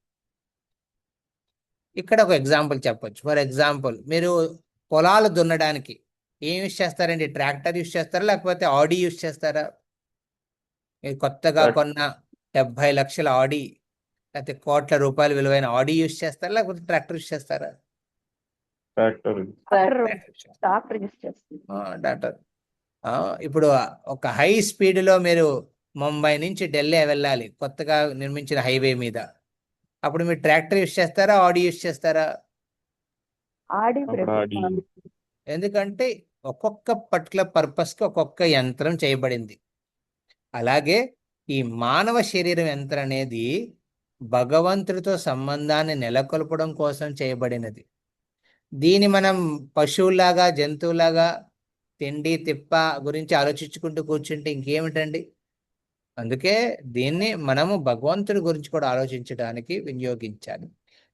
ఇక్కడ ఒక ఎగ్జాంపుల్ చెప్పొచ్చు. ఫర్ ఎగ్జాంపుల్, మీరు పొలాలు దున్నడానికి ఏం యూజ్ చేస్తారండి? ట్రాక్టర్ యూజ్ చేస్తారా, లేకపోతే ఆడి యూజ్ చేస్తారా? మీరు కొత్తగా కొన్న 70 లక్షల ఆడి, లేకపోతే కోట్ల రూపాయల విలువైన ఆడి యూజ్ చేస్తారా, లేకపోతే ట్రాక్టర్ యూజ్ చేస్తారా? ట్రాక్టర్ యూస్ చేస్తుంది. డాక్టర్, ఇప్పుడు ఒక హై స్పీడ్లో మీరు ముంబై నుంచి ఢిల్లీ వెళ్ళాలి కొత్తగా నిర్మించిన హైవే మీద, అప్పుడు మీరు ట్రాక్టర్ యూజ్ చేస్తారా, ఆడి యూజ్ చేస్తారా? ఆడి ఎందుకంటే ఒక్కొక్క పర్టికులర్ పర్పస్కి ఒక్కొక్క యంత్రం చేయబడింది. అలాగే ఈ మానవ శరీరం యంత్రం అనేది భగవంతుడితో సంబంధాన్ని నెలకొల్పడం కోసం చేయబడినది. దీన్ని మనం పశువులాగా, జంతువులాగా తిండి తిప్ప గురించి ఆలోచించుకుంటూ కూర్చుంటే ఇంకేమిటండి? అందుకే దీన్ని మనము భగవంతుడి గురించి కూడా ఆలోచించడానికి వినియోగించాలి.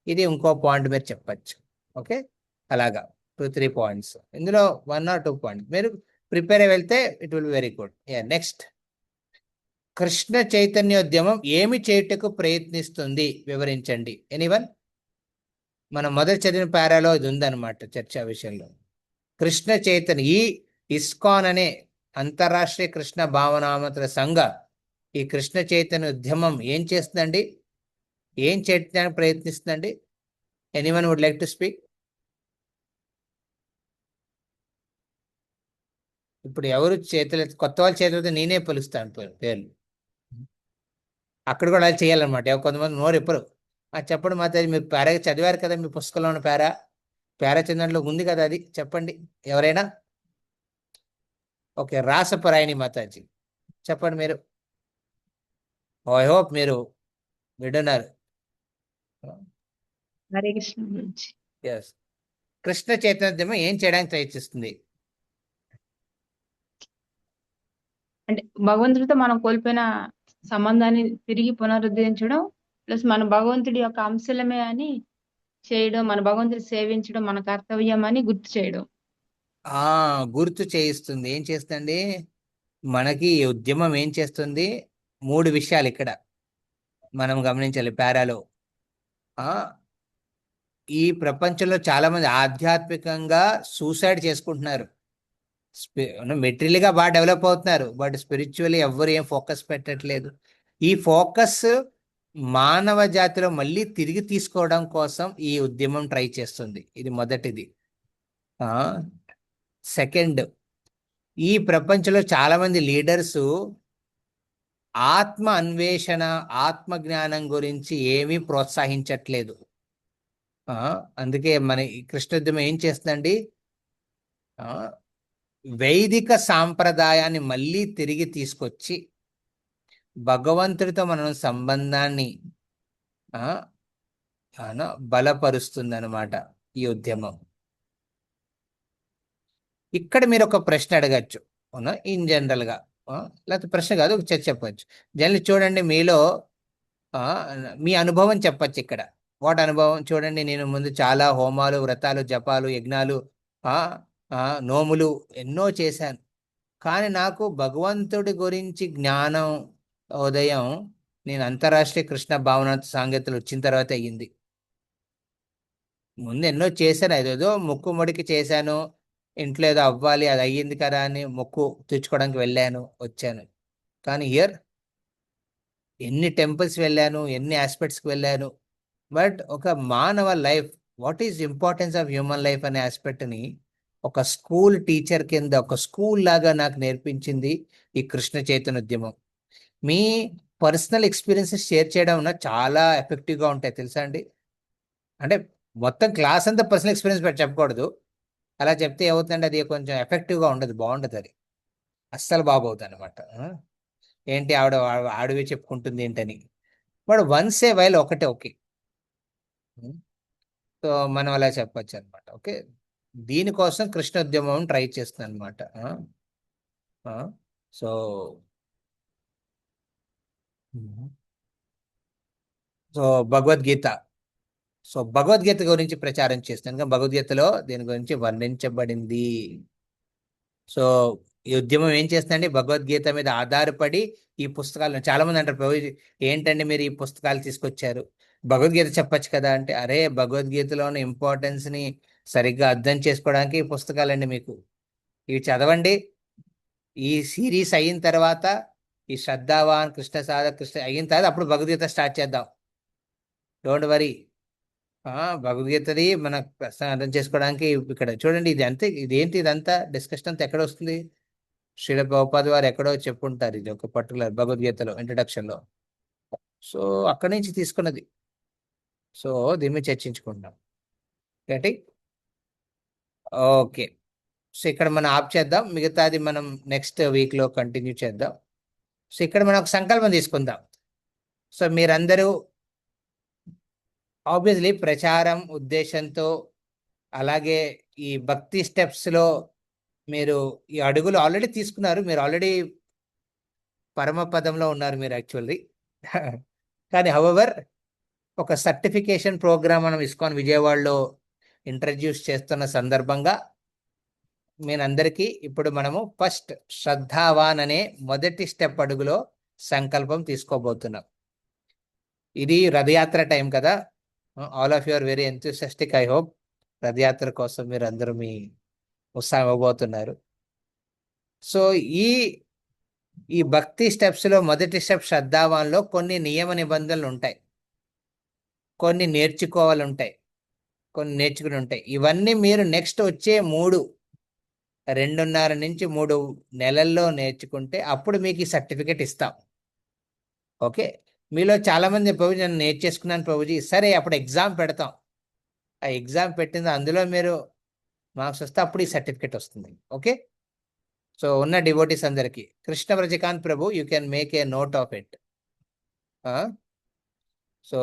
ఇది ఇంకో పాయింట్ మీరు చెప్పచ్చు. ఓకే, అలాగా 2-3 పాయింట్స్, ఇందులో 1 or 2 పాయింట్స్ మీరు ప్రిపేర్ అయి వెళ్తే it will be very good. Next, Krishna చైతన్యోద్యమం ఏమి చేయుటకు ప్రయత్నిస్తుంది, వివరించండి. ఎనీవన్? మనం మొదటి చదివిన పారాలో ఇది ఉందన్నమాట చర్చా విషయంలో. కృష్ణ చైతన్య, ఈ ఇస్కాన్ అనే అంతర్రాష్ట్రీయ కృష్ణ భావనామతుల సంఘ ఈ కృష్ణ చైతన్య ఉద్యమం ఏం చేస్తుందండి, ఏం చేయడానికి ప్రయత్నిస్తుందండి? Anyone would like to speak? ఇప్పుడు ఎవరు చేతులు, కొత్త వాళ్ళ చేతులతో నేనే పిలుస్తాను పేర్లు. అక్కడ కూడా అలా చేయాలన్నమాట. కొంతమంది నోరు ఎప్పుడు చెప్పండి మాతాజీ, మీరు పేరా చదివారు కదా, మీ పుస్తకంలో ఉన్న పేరా చదివినట్లో ఉంది కదా, అది చెప్పండి ఎవరైనా. ఓకే, రాసపరాయణి మాతాజీ చెప్పండి మీరు. ఐ హోప్ మీరు వింటున్నారు. హరే కృష్ణ గురించి. ఎస్, కృష్ణ చైతన్యోద్యమం ఏం చేయడానికి ప్రయత్నిస్తుంది? అంటే భగవంతుడితో మనం కోల్పోయిన సంబంధాన్ని తిరిగి పునరుద్ధరించడం, ప్లస్ మన భగవంతుడి యొక్క అంశలమే అని చేయడం, మన భగవంతుడి సేవించడం మన కర్తవ్యం అని గుర్తు చేయడం. గుర్తు చేయిస్తుంది. ఏం చేస్తుంది మనకి ఈ ఉద్యమం? ఏం చేస్తుంది? 3 విషయాలు ఇక్కడ మనం గమనించాలి పారాలో. ఈ ప్రపంచంలో చాలా మంది ఆధ్యాత్మికంగా సూసైడ్ చేసుకుంటున్నారు. మెటీరియల్గా బాగా డెవలప్ అవుతున్నారు, బట్ స్పిరిచువల్లీ ఎవ్వరు ఏం ఫోకస్ పెట్టట్లేదు. ఈ ఫోకస్ మానవ జాతిలో మళ్ళీ తిరిగి తీసుకోవడం కోసం ఈ ఉద్యమం ట్రై చేస్తుంది. ఇది మొదటిది. సెకండ్, ఈ ప్రపంచంలో చాలా మంది లీడర్స్ ఆత్మ అన్వేషణ, ఆత్మ జ్ఞానం గురించి ఏమీ ప్రోత్సహించట్లేదు. అందుకే మన ఈ కృష్ణోద్యమం ఏం చేస్తుందండి, వైదిక సాంప్రదాయాన్ని మళ్ళీ తిరిగి తీసుకొచ్చి భగవంతుడితో మనం సంబంధాన్ని బలపరుస్తుంది అనమాట ఈ ఉద్యమం. ఇక్కడ మీరు ఒక ప్రశ్న అడగచ్చు, అవునా, ఇన్ జనరల్ గా, లేకపోతే ప్రశ్న కాదు, ఒక చర్చ చెప్పచ్చు. జనరల్ చూడండి, మీలో మీ అనుభవం చెప్పచ్చు ఇక్కడ. వాటి అనుభవం చూడండి, నేను ముందు చాలా హోమాలు, వ్రతాలు, జపాలు, యజ్ఞాలు, ఆ నోములు ఎన్నో చేశాను. కానీ నాకు భగవంతుడి గురించి జ్ఞానం ఉదయం నేను అంతరాష్ట్రీయ కృష్ణ భావనాథ్ సాంగత్యలు వచ్చిన తర్వాత అయ్యింది. ముందు ఎన్నో చేశాను, అదేదో మొక్కు మొడికి చేశాను, ఇంట్లో ఏదో అవ్వాలి, అది అయ్యింది కదా అని మొక్కు తెచ్చుకోవడానికి వెళ్ళాను, వచ్చాను. కానీ హియర్ ఎన్ని టెంపుల్స్ వెళ్ళాను, ఎన్ని ఆస్పెక్ట్స్కి వెళ్ళాను, బట్ ఒక మానవ life, what is importance of human life అనే ఆస్పెక్ట్ని ఒక స్కూల్ టీచర్ కింద, ఒక స్కూల్ లాగా నాకు నేర్పించింది ఈ కృష్ణ చైతన్య ఉద్యమం. మీ పర్సనల్ ఎక్స్పీరియన్సెస్ షేర్ చేయడం చాలా ఎఫెక్టివ్గా ఉంటాయి, తెలుసా అండి. అంటే మొత్తం క్లాస్ అంతా పర్సనల్ ఎక్స్పీరియన్స్ పెట్టి చెప్పకూడదు. అలా చెప్తే ఏమవుతుందంటే అది కొంచెం ఎఫెక్టివ్గా ఉండదు, బాగుండదు, అది అస్సలు బాగోదు అనమాట. ఏంటి ఆడవే చెప్పుకుంటుంది ఏంటని, బట్ వన్స్ ఏ వైల్ ఒకటే ఓకే. సో మనం అలా చెప్పచ్చు అనమాట. ఓకే, దీనికోసం కృష్ణ ఉద్యమం ట్రై చేస్తుంది అనమాట. So so Bhagavad Gita, so Bhagavad Gita గురించి ప్రచారం చేస్తాను, కానీ భగవద్గీతలో దీని గురించి వర్ణించబడింది. సో ఈ ఉద్యమం ఏం చేస్తుందండి, భగవద్గీత మీద ఆధారపడి ఈ పుస్తకాలు, చాలా మంది అంటారు, ప్రభు ఏంటండి మీరు ఈ పుస్తకాలు తీసుకొచ్చారు, భగవద్గీత చెప్పచ్చు కదా అంటే, అరే భగవద్గీతలోని ఇంపార్టెన్స్ ని సరిగ్గా అర్థం చేసుకోవడానికి ఈ పుస్తకాలండి, మీకు ఇవి చదవండి. ఈ సిరీస్ అయిన తర్వాత, ఈ శ్రద్ధావాన్, కృష్ణ సాధక్, కృష్ణ అయిన తర్వాత అప్పుడు భగవద్గీత స్టార్ట్ చేద్దాం, డోంట్ వరీ. భగవద్గీతది మన అర్థం చేసుకోవడానికి ఇక్కడ చూడండి, ఇది అంతే, ఇదేంటి ఇదంతా డిస్కషన్ అంతా ఎక్కడ వస్తుంది, శ్రీల ప్రభుపాద వారు ఎక్కడో చెప్పుంటారు, ఇది ఒక పర్టికులర్ భగవద్గీతలో ఇంట్రడక్షన్ లో. సో అక్కడి నుంచి తీసుకున్నది. సో దీని మీద చర్చించుకుంటాం, ఏంటి. ఓకే, సో ఇక్కడ మనం ఆప్ చేద్దాం, మిగతాది మనం నెక్స్ట్ వీక్ లో కంటిన్యూ చేద్దాం. సో ఇక్కడ మనం ఒక సంకల్పం తీసుకుందాం. సో మీరందరూ ఆబ్వియస్లీ ప్రచారం ఉద్దేశంతో, అలాగే ఈ భక్తి స్టెప్స్ లో మీరు ఈ అడుగులు ఆల్రెడీ తీసుకున్నారు, మీరు ఆల్రెడీ పరమపదంలో ఉన్నారు మీరు యాక్చువల్లీ. కానీ హౌఎవర్ ఒక సర్టిఫికేషన్ ప్రోగ్రామ్ మనం ఇస్కాన్ విజయవాడలో ఇంట్రడ్యూస్ చేస్తున్న సందర్భంగా మీరందరికీ ఇప్పుడు మనము ఫస్ట్ శ్రద్ధావాన్ అనే మొదటి స్టెప్ అడుగులో సంకల్పం తీసుకోబోతున్నాం. ఇది రథయాత్ర టైం కదా, all of you are very enthusiastic, I hope Rathayatra కోసం మీరు అందరూ మీ ఉత్సాహం ఇవ్వబోతున్నారు. సో ఈ భక్తి స్టెప్స్ లో మొదటి స్టెప్ శ్రద్ధావాన్లో కొన్ని నియమ నిబంధనలు ఉంటాయి, కొన్ని నేర్చుకోవాలి ఉంటాయి, కొన్ని నేర్చుకుని ఉంటాయి. ఇవన్నీ మీరు నెక్స్ట్ వచ్చే 2.5 నుంచి 3 నెలల్లో నేర్చుకుంటే అప్పుడు మీకు ఈ సర్టిఫికేట్ ఇస్తాం. ఓకే, మీలో చాలా మంది ప్రభుజీ నేను నేర్చేసుకున్నాను ప్రభుజీ, సరే అప్పుడు ఎగ్జామ్ పెడతాం, ఆ ఎగ్జామ్ పెట్టింది అందులో మీరు మార్క్స్ వస్తే అప్పుడు ఈ సర్టిఫికేట్ వస్తుంది. ఓకే, సో ఉన్న డివోటీస్ అందరికి Krishna Vrajakant Prabhu, you can make a note of it. So